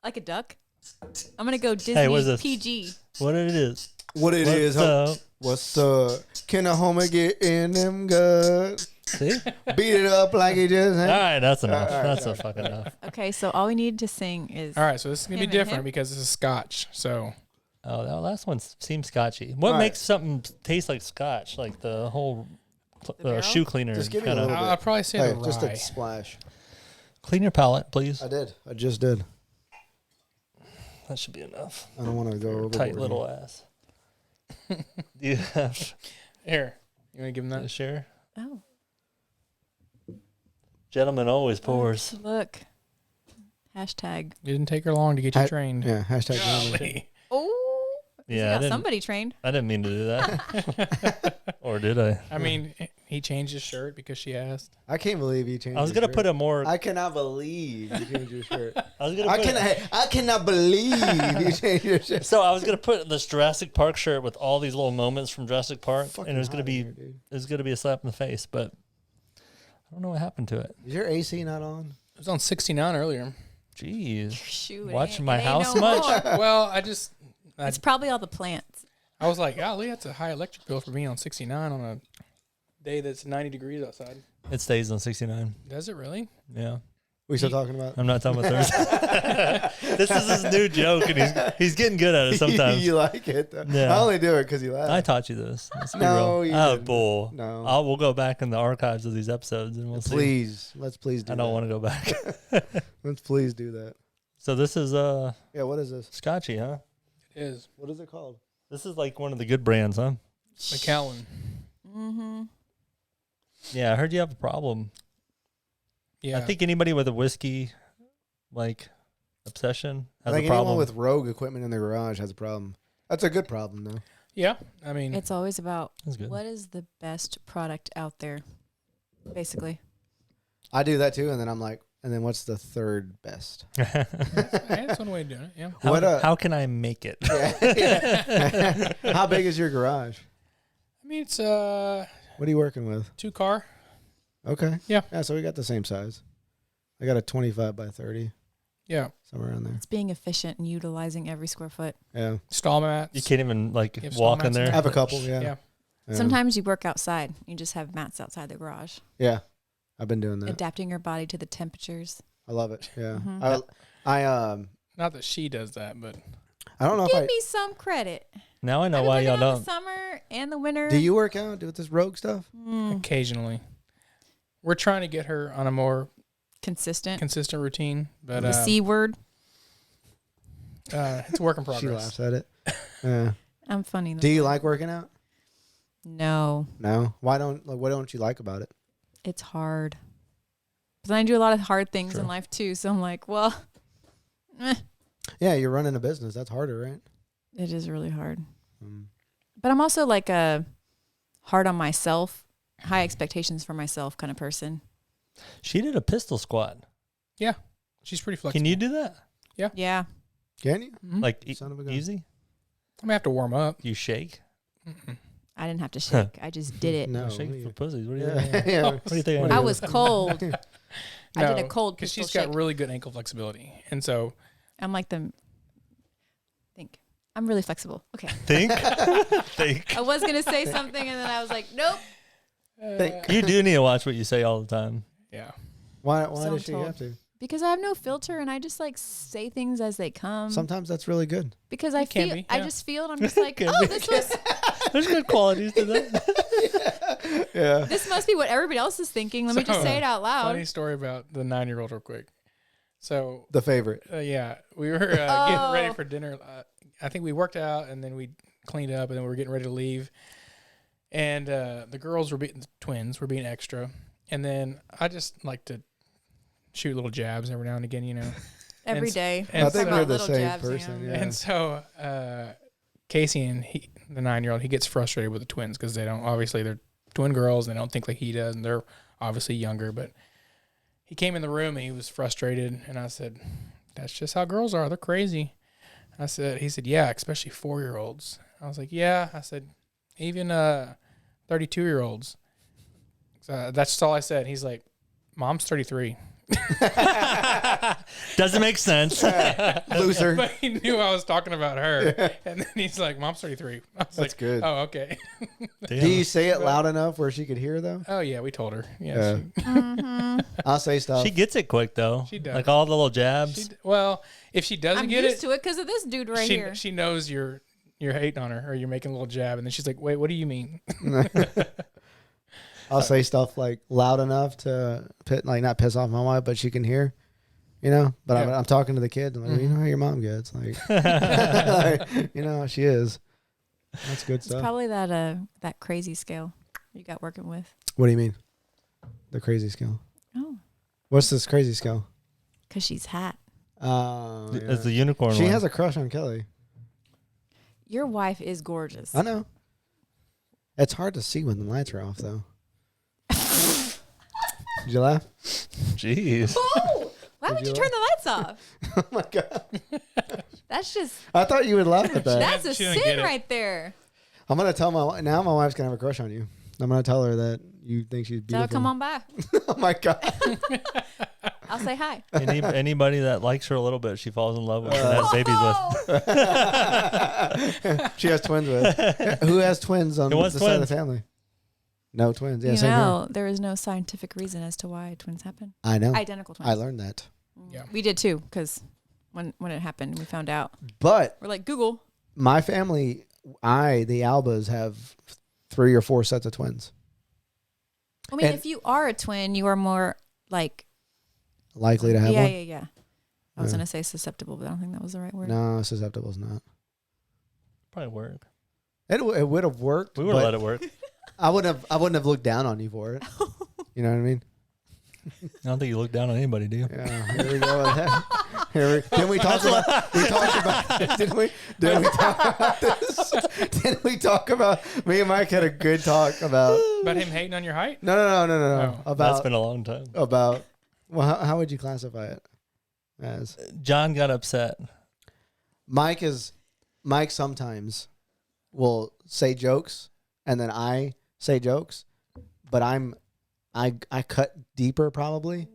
Like a duck. I'm gonna go Disney Hey, what is this? PG. What it is? What it What's is? up? What's up? Can a homie get in them guts? See? Beat it up like he just All had. right, that's enough. All right, That's a fucking enough. Okay, so all we need to sing is All right. So this is gonna be Him and different him? because this is Scotch. So Oh, that last one seems scotchy. What All right. makes something taste like scotch? Like the whole barrel? shoe cleaner. Just give me a kinda- little bit. I'll probably say Hey, the just rye. a splash. Clean your palate, please. I did. I just did. That should be enough. I don't want to go over. Tight little ass. Do you have Here, you want to give him a that? share? oh Gentleman always pours. look. Hashtag. It didn't take her long to get you I- trained. Yeah. Hashtag. Golly. Oh, Yeah, I got didn't, somebody trained. I didn't mean to do that. Or did I? I mean, he changed his shirt because she asked. I can't believe you changed. I was your gonna shirt. put a more. I cannot believe you changed your shirt. I was gonna. I Put can. I cannot believe you changed your shirt. So I was gonna put this Jurassic Park shirt with all these little moments from Jurassic Park, Fucking and it was hot gonna in be here, dude. a slap in the face, but I don't know what happened to it. Is your AC not on? It was on 69 earlier. Jeez, Shoot. watching my it ain't house no much? more. Well, It's probably all the plants. I was like, golly, that's a high electric bill for me on 69 on a day that's 90 degrees outside. It stays on 69. Does it really? Yeah, We still talking about? I'm not talking about Thursday. This is his new joke, and he's getting good at it sometimes. You like it, though. Yeah. I only do it because you laugh. I taught you this. Let's be No, real. you Oh, didn't. bull. No. We'll go back in the archives of these episodes, and we'll see. Please. Let's please do I that. don't want to go back. Let's please do that. So this is Yeah, what is this? Scotchy, huh? It is. What is it called? This is like one of the good brands, huh? McAllen. Mm-hmm. Yeah, I heard you have a problem. Yeah. I think anybody with a whiskey like obsession I has think a problem. anyone with rogue equipment in their garage has a problem. That's a good problem, though. Yeah. I mean, It's always about That's good. what is the best product out there, basically. I do that too, and then I'm like, and then what's the third best? that's one way of doing it. Yeah. How can I make it? How big is your garage? I mean, it's What are you working with? 2-car. Okay. Yeah. Yeah, so we got the same size. I got a 25 by 30, Yeah. somewhere around there. It's being efficient and utilizing every square foot. Yeah. Stall mats. You can't even like have walk stall in mats there. I have a couple, yeah. Yeah. Yeah. Sometimes you work outside. You just have mats outside the garage, Yeah. I've been doing that. adapting your body to the temperatures. I love it. Yeah. Mhm. I Not that she does that, but I don't know Give if me some credit. Now I know I've why been y'all working out in the don't. summer and the winter. do you work out? Do this rogue stuff? Mm, occasionally. We're trying to get her on a more consistent. consistent routine, but The C word. it's a work in She progress. laughs at it. Yeah. I'm funny. Do you like working out? No, No. What don't you like about it? it's hard. Because I do a lot of hard things True. in life too. So I'm like, well, Yeah, you're running a business. That's harder, right? it is really hard. Mm. But I'm also like a hard on myself, high expectations for myself kind of person. She did a pistol squat. She's pretty flexible. Can you do that? Yeah. Can you? Mhm. Like Son of a gun. easy? I'm gonna have to warm up. You shake? Mm-mm. I didn't have to shake. I just did it. No. Shake you- for pussies. What do you Yeah. think? Yeah. What do you think? I was cold. I did a cold because pistol she's got shake. really good ankle flexibility, and so I'm like think. I'm really flexible. Okay. Think? Think. I was going to say something and then I was like, nope. Think. You do need to watch what you say all the time. yeah. Why So I'm does she told. have to? Because I have no filter and I just like say things as they come. Sometimes that's really good. Because I can feel, be, I yeah. just feel and I'm just like, Can oh, be. this was, There's good qualities to that. Yeah. this must be what everybody else is thinking. Let me just So, say it out loud. Funny story about the 9-year-old real quick. So The favorite. yeah, we were getting ready for dinner. I think we worked out and then we cleaned up and then we were getting ready to leave. And the girls were being twins, were being extra. And then I just like to shoot little jabs every now and again, you know. Every and- day. and I think so- we're the Little same jabs, you person. know. Yeah. And so Casey and the 9-year-old, he gets frustrated with the twins because they don't, obviously they're twin girls. And they don't think like he does. And they're obviously younger. But he came in the room and he was frustrated. And I said, that's just how girls are. They're crazy. He said, yeah, especially 4-year-olds. I was like, yeah. I said, even 32-year-olds. So that's all I said. He's like, Mom's 33. Doesn't make sense. Loser. But he knew I was talking about her. And then he's like, Mom's 33. I was That's like, good. oh, okay. Damn. Do you say it loud enough where she could hear though? Oh, yeah, we told her. Yeah. Yeah. I'll say stuff. She gets it quick though. She does. Like all the little jabs. Well, if she doesn't I'm get used it, to it because of this dude right here. she knows you're hating on her or you're making a little jab. And then she's like, wait, what do you mean? I'll say stuff like loud enough to not piss off my wife, but she can hear. You know, but Yeah. I'm talking to the kids. I'm like, you know how your mom gets, like, you know how she is. That's good It's stuff. probably that crazy scale you got working with. What do you mean? The crazy scale. Oh, What's this crazy scale? because she's hot. Yeah. It's the unicorn She one. has a crush on Kelly. Your wife is gorgeous. I know. It's hard to see when the lights are off, though. Did you laugh? Jeez. Oh, why Did would you you turn the lights off? Oh my god! That's just I thought you would laugh at that. that's a She didn't get sin it. right there. I'm gonna tell my wife's gonna have a crush on you. I'm gonna tell her that you think she's beautiful. So come on by. Oh my god! I'll say hi. Anybody that likes her a little bit, she falls in love with and has babies with. Oh, She has twins with. Who has twins on Who the has side of the twins? family? No twins. Yeah, You same know, there is no scientific reason as to why twins happen. here. I know. Identical twins. I learned that. Yeah. We did too, because when it happened, we found out. But We're like, Google. my family, the Albas, have 3 or 4 sets of twins. I mean, And- if you are a twin, you are more like Likely to have yeah, one? yeah. I was Yeah. gonna say susceptible, but I don't think that was the right word. No, susceptible is not. Probably work. It would have worked. We would have but let it work. I wouldn't have looked down on you for it. You know what I mean? I don't think you look down on anybody, do you? Yeah. Here we go with that. Didn't we talk about didn't we talk about this? Didn't we talk about me and Mike had a good talk about About him hating on your height? no. Oh. That's About been a long time. well, how would you classify it as? John got upset. Mike sometimes will say jokes and then I say jokes, but I cut deeper probably,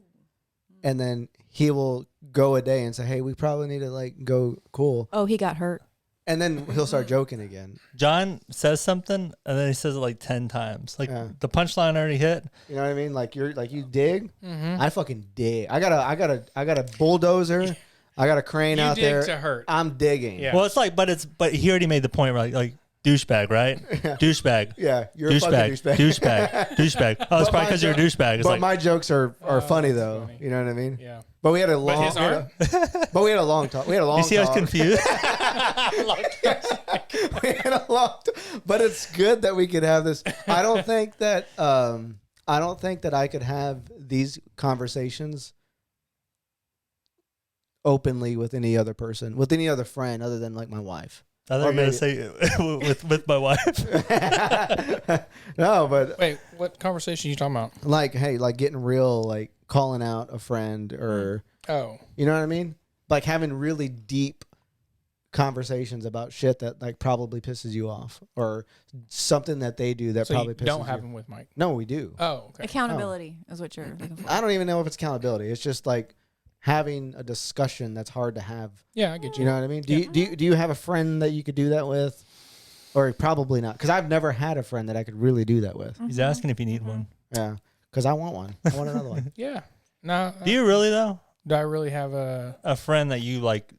and then he will go a day and say, "Hey, we probably need to like go cool," Oh, he got hurt. and then he'll start joking again. John says something and then he says it like 10 times. Like Yeah. the punchline already hit. You know what I mean? Like you dig. Mm-hmm. I fucking dig. I got a bulldozer. I got a crane You out dig there. to hurt. I'm digging. Yeah. Well, it's like, but he already made the point where like douchebag, right? Douchebag. Yeah, you're a fucking Douchebag. douchebag. Douchebag. Oh, it's But probably my because you're a douchebag. It's But like, my jokes are funny that's though. funny. You know what I mean? Yeah. But we had a But long. his aren't? But we had a long talk. We had a long. you see how I was talk. confused? We had a long. But it's good that we could have this. I don't think that. I don't think that I could have these conversations openly with any other person, with any other friend other than like my wife. I thought Or you were going to say with my wife. No, but Wait, what conversation are you talking about? like, hey, like getting real, like calling out a friend or, Oh. you know what I mean? Like having really deep conversations about shit that like probably pisses you off or something that they do that So probably you pisses don't you have him with Mike. No, we do. Oh, okay. Accountability is what you're looking for. I don't even know if it's accountability. It's just like having a discussion that's hard to have. Yeah, I get you. You know what I mean? Do you have a friend that you could do that with? Or probably not. Because I've never had a friend that I could really do that with. He's asking if you need one. Yeah. Because I want one. I want another one. Yeah. No. Do you really though? Do I really have a? A friend that you like,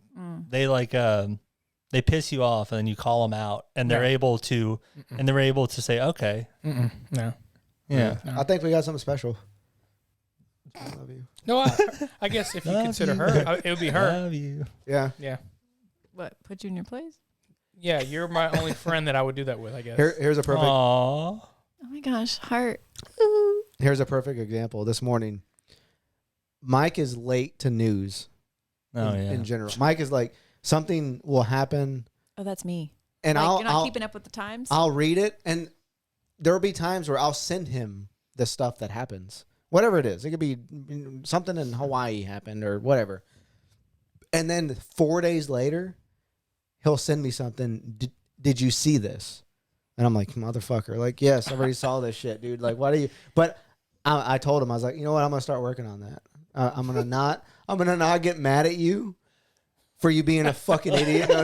they like, they piss you off and then you call them out and they're No. able to, and they're able to say, okay. No. Yeah. No. I think we got something special. I love you. No, I guess if you Love consider you. her, it would be her. Love you. Yeah. Yeah. What put you in your place? Yeah, you're my only friend that I would do that with, I guess. Here's a perfect. Aww. Oh my gosh, heart. Here's a perfect example. This morning, Mike is late to news. Oh, in, yeah. in general, Mike is like something will happen, Oh, that's me. and Like, I'll you're not I'll, keeping up with the times. I'll read it, and there will be times where I'll send him the stuff that happens, whatever it is. It could be something in Hawaii happened or whatever, and then 4 days later, he'll send me something. Did you see this? And I'm like, motherfucker, like, yes, I already saw this shit, dude. Like, why do you? But I told him, I was like, you know what? I'm gonna start working on that. I'm gonna not get mad at you for you being a fucking idiot. No.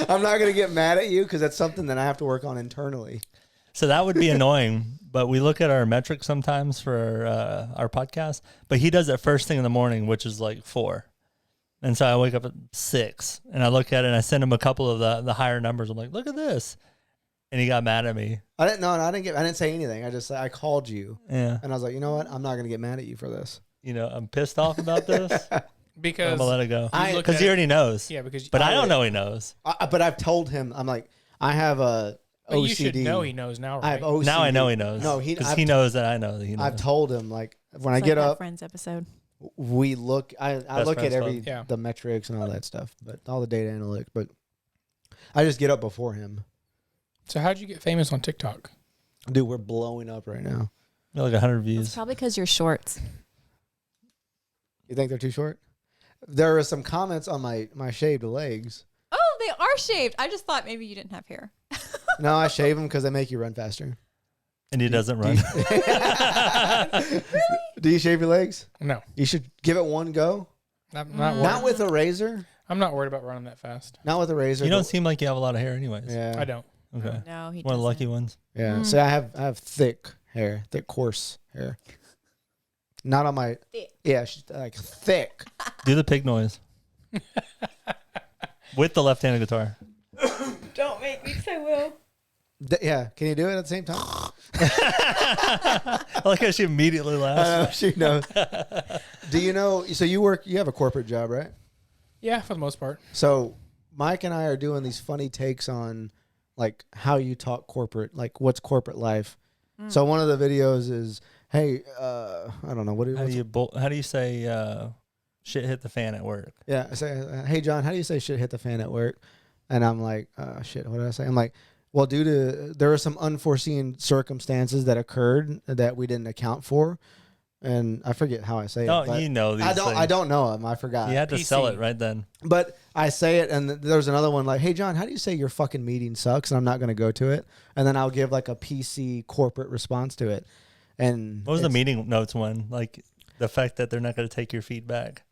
I'm not gonna get mad at you because that's something that I have to work on internally. So that would be annoying, but we look at our metrics sometimes for our podcast, but he does it first thing in the morning, which is like 4. And so I wake up at 6 and I look at it and I send him a couple of the higher numbers. I'm like, look at this. And he got mad at me. I didn't say anything. I called you Yeah. and I was like, you know what? I'm not gonna get mad at you for this. You know, I'm pissed off about this. I'm Because going to let it go. I- Because he already knows. yeah, because But I don't know he knows. But I've told him. I'm like, I have a But OCD. you should know he knows now, I have right? OCD. Now I know he knows. No, because he knows that I know that he knows. I've told him like when I It's get like that up, Friends episode. we look. I look at Friends every Club. Yeah. the metrics and all that stuff, but all the data analytics. But I just get up before him. So how'd you get famous on TikTok? Dude, we're blowing up right now. Like 100 It's views. probably because you're shorts. You think they're too short? There are some comments on my shaved legs. Oh, they are shaved. I just thought maybe you didn't have hair. No, I shave them because they make you run faster. And he doesn't run. Do you shave your legs? No, You should give it one go. I'm not. Not Worried. with a razor. I'm not worried about running that fast. Not with a razor. You don't but- seem like you have a lot of hair anyways. Yeah. I don't. Okay. No, he One of the lucky doesn't. ones. Yeah. See, I have thick hair, thick, coarse hair. Not on my. Thick. Yeah, she's like thick. Do the pig noise with the left-handed guitar. Don't make me say will. Yeah, can you do it at the same time? I like how she immediately laughs. She knows. Do you know? So you have a corporate job, right? Yeah, for the most part. So Mike and I are doing these funny takes on like how you talk corporate, like what's corporate life. So one of the videos is, hey, I don't know How do you say shit hit the fan at work? Yeah, I say, hey John, how do you say shit hit the fan at work? And I'm like, shit, what did I say? I'm like, well, there were some unforeseen circumstances that occurred that we didn't account for, and I forget how I say it. No, But you know these I things. don't know them. I forgot. You had to PC. sell it right then. But I say it, and there's another one like, hey, John, how do you say your fucking meeting sucks? And I'm not going to go to it. And then I'll give like a PC corporate response to it. And What was the meeting notes one? Like the fact that they're not going to take your feedback.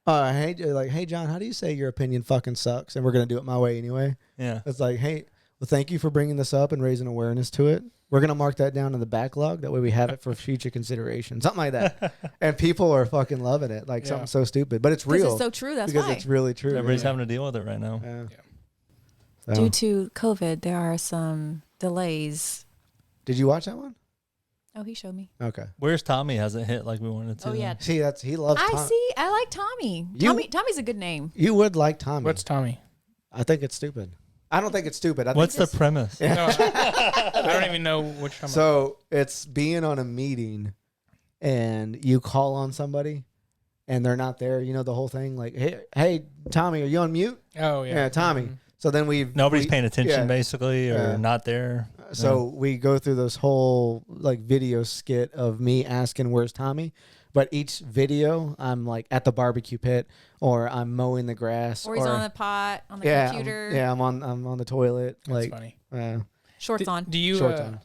Hey, John, how do you say your opinion fucking sucks? And we're going to do it my way anyway. Yeah. It's like, hey, well, thank you for bringing this up and raising awareness to it. We're going to mark that down in the backlog. That way we have it for future consideration. Something like that. And people are fucking loving it. Like something so stupid. But it's real. It's so true. That's because why. it's really true. Everybody's having to deal with it right now. Yeah. Yeah. So, Due to COVID, there are some delays. did you watch that one? Oh, he showed me. Okay. Where's Tommy? Hasn't hit like we wanted to. Oh, yeah. See, he loves I Tom. see. I like Tommy. Tommy's a good name. You would like Tommy. What's Tommy? I think it's stupid. I don't think it's stupid. I What's think the premise? No, I don't even know which Tommy. So it's being on a meeting and you call on somebody and they're not there. You know the whole thing. Like, hey, Tommy, are you on mute? Oh yeah, Yeah, Tommy. Mhm. So then Nobody's paying attention yeah. basically, or Yeah. not there. So we go through this whole like video skit of me asking where's Tommy, but each video I'm like at the barbecue pit or I'm mowing the grass Or he's on the pot, on the computer. I'm on the toilet. That's like funny. Shorts on. Do you shorts on.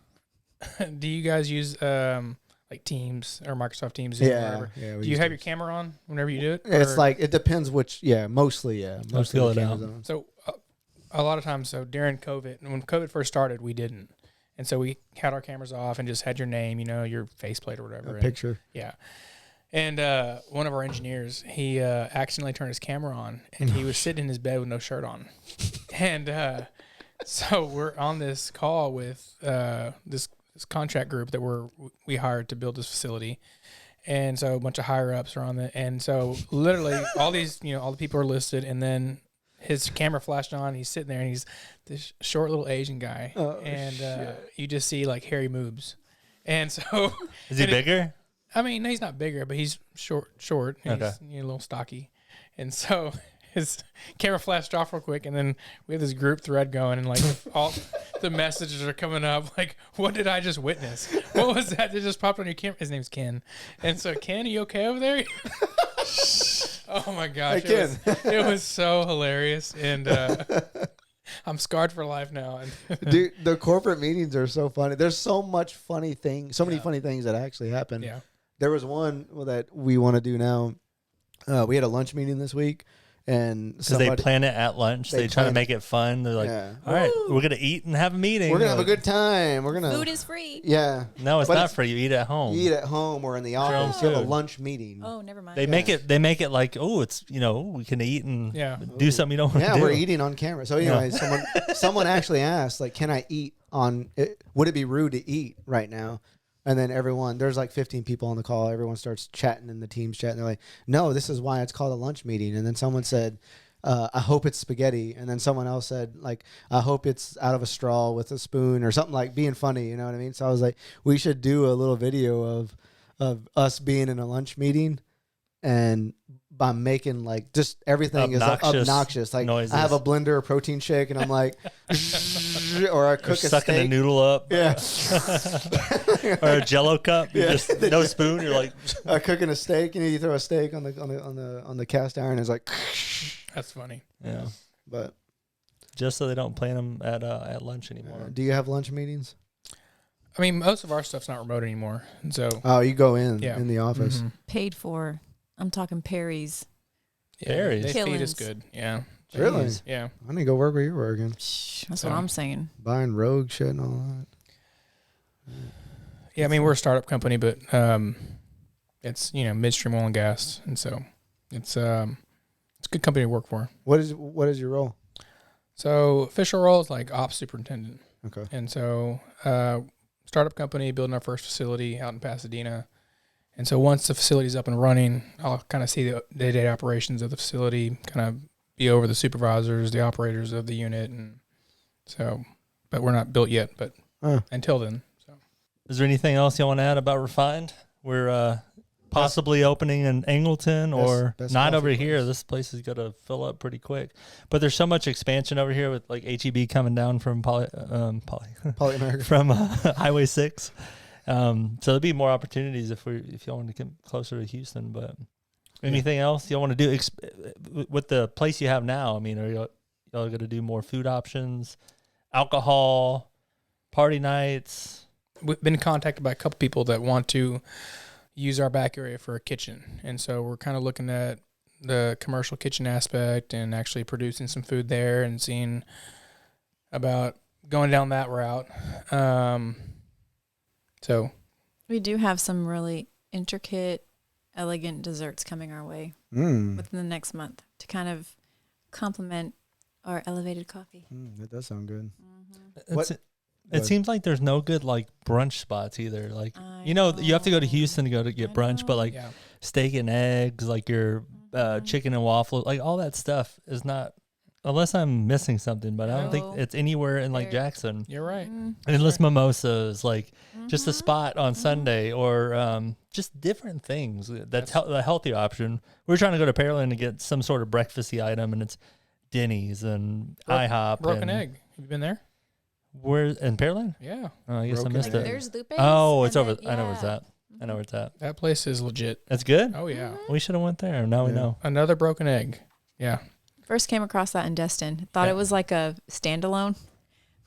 do you guys use like Teams or Microsoft Teams? Yeah, or whatever? yeah. we Do you used have to. your camera on whenever you do it? It's Or- like it depends which. Yeah, mostly. Yeah, mostly feel the it camera's out. on. So a lot of times, so during COVID, when COVID first started, we didn't, and so we had our cameras off and just had your name, your faceplate or whatever. A and- picture. Yeah. And one of our engineers, he accidentally turned his camera on, and he was sitting in his bed with no shirt on. And so we're on this call with this contract group that we hired to build this facility. And so a bunch of higher ups are on it. And so literally all these, all the people are listed, and then his camera flashed on. He's sitting there, and he's this short little Asian guy, and you just see like hairy moobs. And so Is he bigger? I mean, no, he's not bigger, but he's short. And Okay. He's a little stocky. And so his camera flashed off real quick, and then we have this group thread going, and like all the messages are coming up. Like, what did I just witness? What was that that just popped on your camera? His name's Ken. And so, Ken, are you okay over there? Oh my gosh. Hey, It was so hilarious. And I'm scarred for life now. Dude, the corporate meetings are so funny. There's so much funny things, so many funny things that actually happen. Yeah. There was one that we want to do now. We had a lunch meeting this week, and Because they plan it at lunch. They They try to plan- make it fun. They're like, Yeah. all right, we're going to eat and have a meeting. we're gonna have a Like, good time. We're gonna Food is free. yeah. No, it's But not it's- for you. Eat at home. You eat at home or in the own office. You have a food. lunch meeting. Oh, never mind. They make it like, oh, it's, we can eat and Yeah. do something you don't want to Yeah, do. we're eating on camera. So anyway, someone actually asked, like, can I eat on? Would it be rude to eat right now? And then there's like 15 people on the call. Everyone starts chatting in the Teams chat. And they're like, no, this is why it's called a lunch meeting. And then someone said, I hope it's spaghetti. And then someone else said, like, I hope it's out of a straw with a spoon or something, like being funny. You know what I mean? So I was like, we should do a little video of us being in a lunch meeting, and by making like just everything is obnoxious. Like noises. I have a blender, a protein shake, and I'm like, or I Or cook a sucking steak. a noodle up. Yeah, Or a Jello cup. You Yeah. just no spoon. You're like, cooking a steak. You throw a steak on the cast iron. It's like, That's funny. yeah. but Just so they don't plan them at lunch anymore. do you have lunch meetings? I mean, most of our stuff's not remote anymore. And so, Oh, you go in Yeah. in the office. Mhm. Paid for. I'm talking Perry's. Berries. They feed us Killings. good. Yeah. Really? Jeez. Yeah. I need to go work where you're working, That's what I'm saying. buying Rogue shit and all that. Yeah, I mean, we're a startup company, but it's, midstream oil and gas. And so it's a good company to work for. What is your role? So official role is like ops superintendent. Okay. And so startup company, building our first facility out in Pasadena. And so once the facility's up and running, I'll kind of see the day-to-day operations of the facility, kind of be over the supervisors, the operators of the unit. And so, but we're not built yet, but until then. So, Is there anything else you want to add about Refined? We're possibly opening in Angleton or best not over coffee here. place. This place is going to fill up pretty quick. But there's so much expansion over here with like HEB coming down from Poly America. from Highway 6. So there'll be more opportunities if y'all want to get closer to Houston. But anything else y'all want to do with the place you have now? I mean, are y'all going to do more food options, alcohol, party nights? we've been contacted by a couple people that want to use our back area for a kitchen. And so we're kind of looking at the commercial kitchen aspect and actually producing some food there and seeing about going down that route. So We do have some really intricate, elegant desserts coming our way within the next month to kind of complement our elevated coffee. That does sound good. It seems like there's no good like brunch spots either. Like you have to go to Houston to get brunch, but like steak and eggs, like your chicken and waffles, like all that stuff is not. Unless I'm missing something, but I don't think it's anywhere in like Jackson. You're right. Endless mimosas, like just a spot on Sunday, or just different things. That's the healthier option. We're trying to go to Pearland to get some sort of breakfasty item, and it's Denny's and IHOP. Broken Egg. Have you been there? Where in Pearland? Yeah. Oh, I guess I missed it. There's Lupe's. Oh, it's over. I know where it's at. I know where it's at. That place is legit. That's good. Oh, yeah. We should have went there. Now we know. Another Broken Egg. Yeah. First came across that in Destin. Thought it was like a standalone.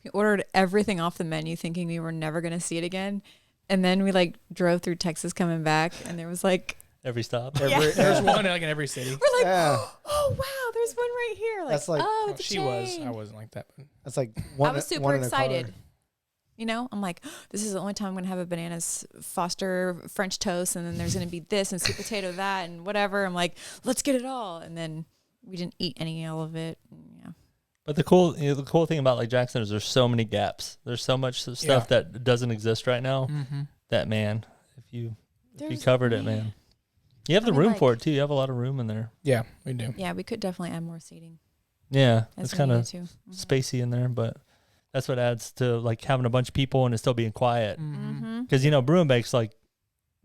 We ordered everything off the menu thinking we were never going to see it again. And then we like drove through Texas coming back and there was like Every stop. There's one like in every city. we're like, oh wow, there's one right here. Like, That's like- oh, it's a She chain. was. I wasn't like that. But That's like I was super excited. You know, I'm like, this is the only time I'm going to have a bananas Foster French toast. And then there's going to be this and sweet potato that and whatever. I'm like, let's get it all. And then we didn't eat any all of it. Yeah. But the cool thing about like Jackson is there's so many gaps. There's so much stuff that doesn't exist right now. Mm-hmm. That man, if you covered it, man, you have the room for it too. You have a lot of room in there. Yeah, we do. Yeah, we could definitely add more seating. Yeah, as it's we kind of needed to. spacey in there, but that's what adds to like having a bunch of people and it still being quiet. Mm-hmm. Because Brew and Bake's like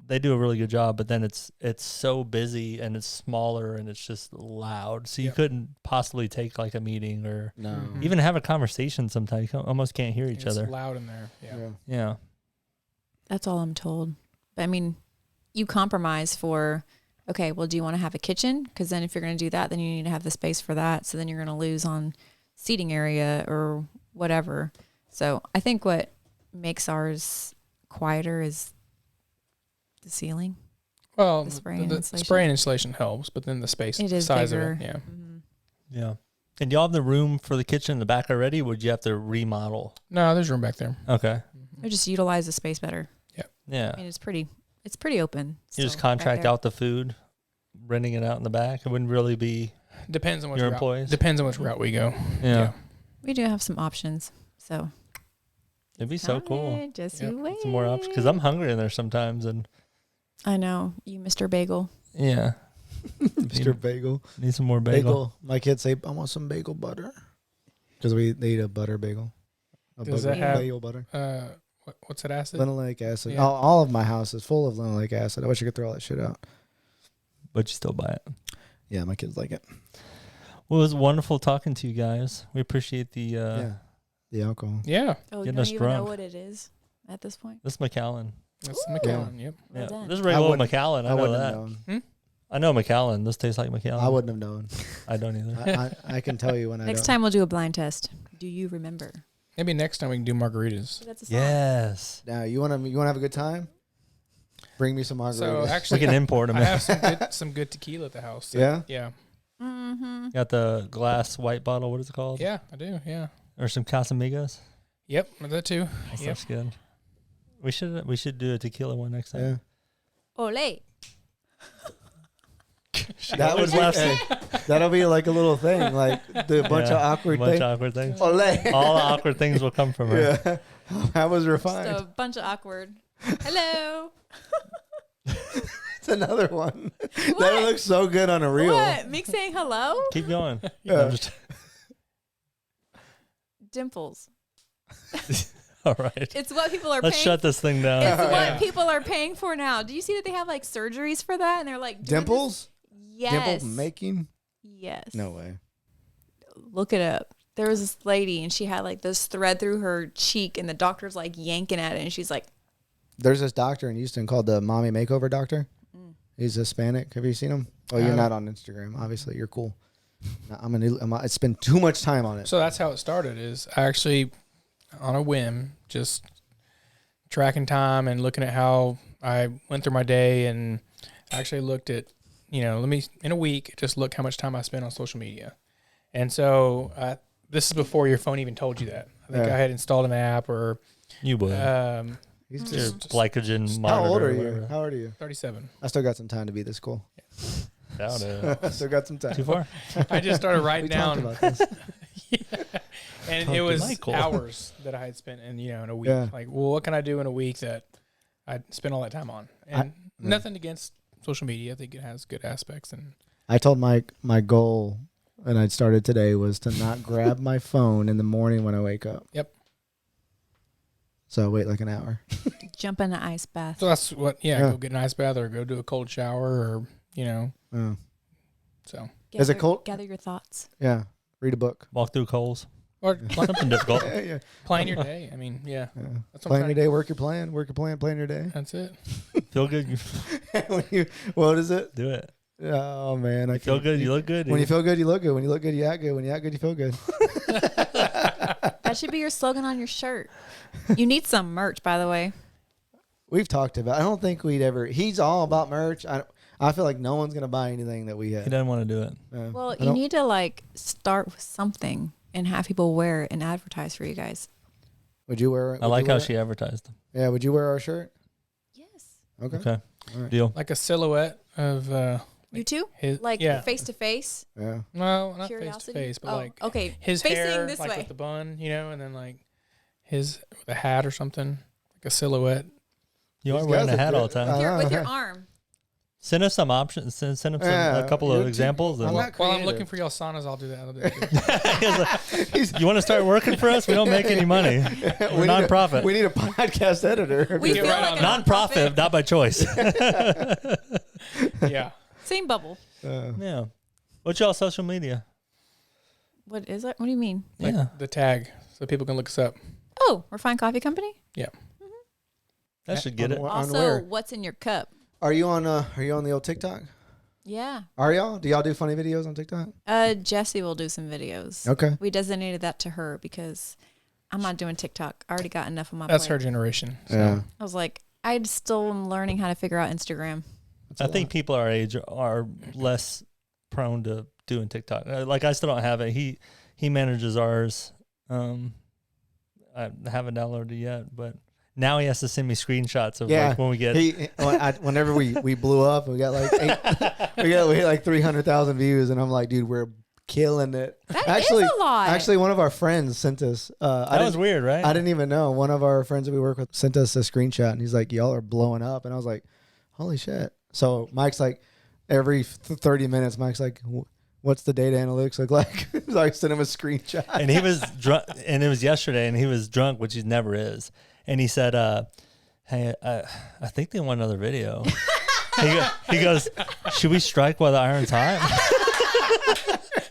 they do a really good job, but then it's so busy and it's smaller and it's just loud. So you couldn't possibly take like a meeting or even have a conversation. Sometimes you almost can't hear each other. It's loud in there. Yeah. That's all I'm told. But I mean, you compromise for, okay, well, do you want to have a kitchen? Because then if you're going to do that, then you need to have the space for that. So then you're going to lose on seating area or whatever. So I think what makes ours quieter is the ceiling. Well, The spray and the insulation. spray and insulation helps, but then the space, It is size bigger. of it, yeah. Mhm. Yeah. And y'all have the room for the kitchen in the back already? Would you have to remodel? No, there's room back there. Okay. Or just utilize the space better. Yeah. I mean, it's pretty open. You just still contract back there. out the food, renting it out in the back. It wouldn't really be. Depends on which Your route. employees? Depends on which route we go. Yeah. We do have some options. So It'd be so cool. Just Yeah. you wait. Some more options because I'm hungry in there sometimes, and I know you, Mr. Bagel. yeah, Mr. Bagel. need some more bagel. My kids say, I want some bagel butter. Because they eat a butter bagel. Does that have- bagel butter? What's that acid? Linoleic acid. Yeah. All of my house is full of linoleic acid. I wish I could throw all that shit out. But you still buy it. Yeah, my kids like it. Well, it was wonderful talking to you guys. We appreciate the The alcohol. Yeah, Oh, you Getting don't us even know drunk. what it is at this point. this Macallan. that's the McAllen. Yep. Well Yeah, done. this is I regular wouldn't- Macallan. I know wouldn't that. have known. I know Macallan. This tastes like Macallan. I wouldn't have known. I don't either. I can tell you when I Next don't. time we'll do a blind test. Do you remember? Maybe next time we can do margaritas. That's a song. Yes, Now, you want to have a good time? Bring me some So margaritas. we actually, can import them. I have some good tequila at the house. So, Yeah? Yeah. Mm-hmm. Got the glass white bottle. What is it called? Yeah, I do. Yeah. Or some Casamigos. Yep. That too. That Yep. stuff's good. We should do a tequila one next time. Yeah. Ole. That was that'll be like a little thing, like the bunch of awkward things. Olé. All the awkward things will come from her. Yeah. That was refined. Just a bunch of awkward. Hello. It's another one. That What? looks so good on a reel. What? Me saying hello? Keep going. Yeah. I'm just- Dimples. all right. It's what people are Let's paying. shut this thing down. It's what people are paying for now. Do you see that they have like surgeries for that? And they're like doing Dimples? this- Yes. Dimple making? Yes. No way. Look it up. There was this lady and she had like this thread through her cheek and the doctor's like yanking at it and she's like, There's this doctor in Houston called the Mommy Makeover Doctor. He's Hispanic. Have you seen him? Oh, you're not on Instagram. Obviously, you're cool. No, I spend too much time on it. So that's how it started. Is I actually, on a whim, just tracking time and looking at how I went through my day, and actually looked at, let me in a week just look how much time I spent on social media. And so this is before your phone even told you that. I think I had installed an app or You would. He's Your just, glycogen monitor. how old are or you? whatever. How old are you? 37. I still got some time to be this cool. Doubt it. I still got some time. Too far? I just started writing We talked down, about this. and Talk it to was Michael. hours that I had spent in a week. Yeah. Like, well, what can I do in a week that I spent all that time on? And nothing against social media. I think it has good aspects. And I told Mike my goal, and I started today, was to not grab my phone in the morning when I wake up. Yep. So I wait like an hour. jump in an ice bath. So that's what, Yeah. go get an ice bath or go do a cold shower or, Oh. so. Is it cold? Gather your thoughts. Yeah. Read a book. Walk through coals. Or Something difficult. Yeah. plan your day. I mean, yeah. Yeah. That's what Plan I'm your trying day, work your plan, plan your day. That's it. Feel good. What is it? Do it. Oh man, I Feel can't- good. You look good. When you feel good, you look good. When you look good, you act good. When you act good, you feel good. That should be your slogan on your shirt. You need some merch, by the way. We've talked about. I don't think we'd ever. He's all about merch. I feel like no one's gonna buy anything that we He have. doesn't want to do it. Well, I you don't- need to like start with something and have people wear it and advertise for you guys. Would you wear? I like how she advertised them. Yeah. Would you wear our shirt? Yes. Okay. Okay. All right. Deal. Like a silhouette of You too? his, Like yeah. face to face? Yeah. No, not face to Curiosity? face, but Oh, like okay. his Facing hair, this like way. with the bun, and then like his with a hat or something, like a silhouette. You These are wearing guys a are hat good. all the time. Here, with your Uh-huh. arm. Send us some options. Send him Yeah, a couple you're of too- examples. I'm And not While I'm creative. looking for y'all saunas, I'll do that. I'll do that too. you want to start working for us? We don't make any money. We're We need a- nonprofit. We need a podcast editor. We get feel right like on a that. Nonprofit, not by choice. Yeah. Same bubble. Yeah. What's y'all social media? What is it? What do you mean? Like Yeah. the tag, so people can look us up. Oh, Refined Coffee Company? That should get it. On Also, where? what's in your cup? Are you on the old TikTok? Yeah. Are y'all? Do y'all do funny videos on TikTok? Jesse will do some videos. Okay. We designated that to her because I'm not doing TikTok. I already got enough on my That's plate. her generation. So. Yeah. I was like, I still am learning how to figure out Instagram. I think people our age are less prone to doing TikTok. Like I still don't have it. He manages ours. I haven't downloaded it yet, but now he has to send me screenshots of like when we get. Whenever we blew up, we got like we hit like 300,000 views, and I'm like, dude, we're killing it. That is a lot. Actually, one of our friends sent us. that was weird, right? I didn't even know. One of our friends that we work with sent us a screenshot, and he's like, "Y'all are blowing up," and I was like, "Holy shit!" So Mike's like, every 30 minutes, Mike's like, "What's the data analytics look like?" So I sent him a screenshot. And he was drunk, and it was yesterday, and he was drunk, which he never is. And he said, "Hey, I think they want another video." he goes, "Should we strike while the iron's hot?"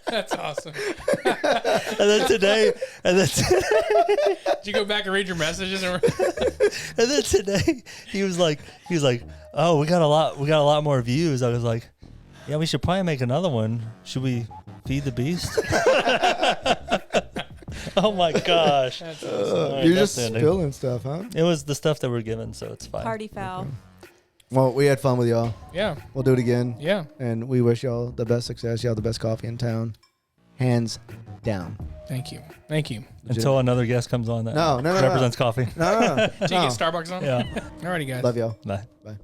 That's awesome. And then today, Did you go back and read your messages? and then today, he was like, "Oh, we got a lot more views." I was like, "Yeah, we should probably make another one. Should we feed the beast?" Oh my gosh! That's All right, You're that's just the ending. spilling stuff, huh? It was the stuff that we're given, so it's fine. Party foul. Well, we had fun with y'all. Yeah. We'll do it again. Yeah. And we wish y'all the best success. Y'all the best coffee in town. Hands down. Thank you. Thank you. Until another guest comes on that No. represents coffee. No. Did you get Starbucks on? Yeah. Alrighty, guys. Love y'all. Bye. Bye.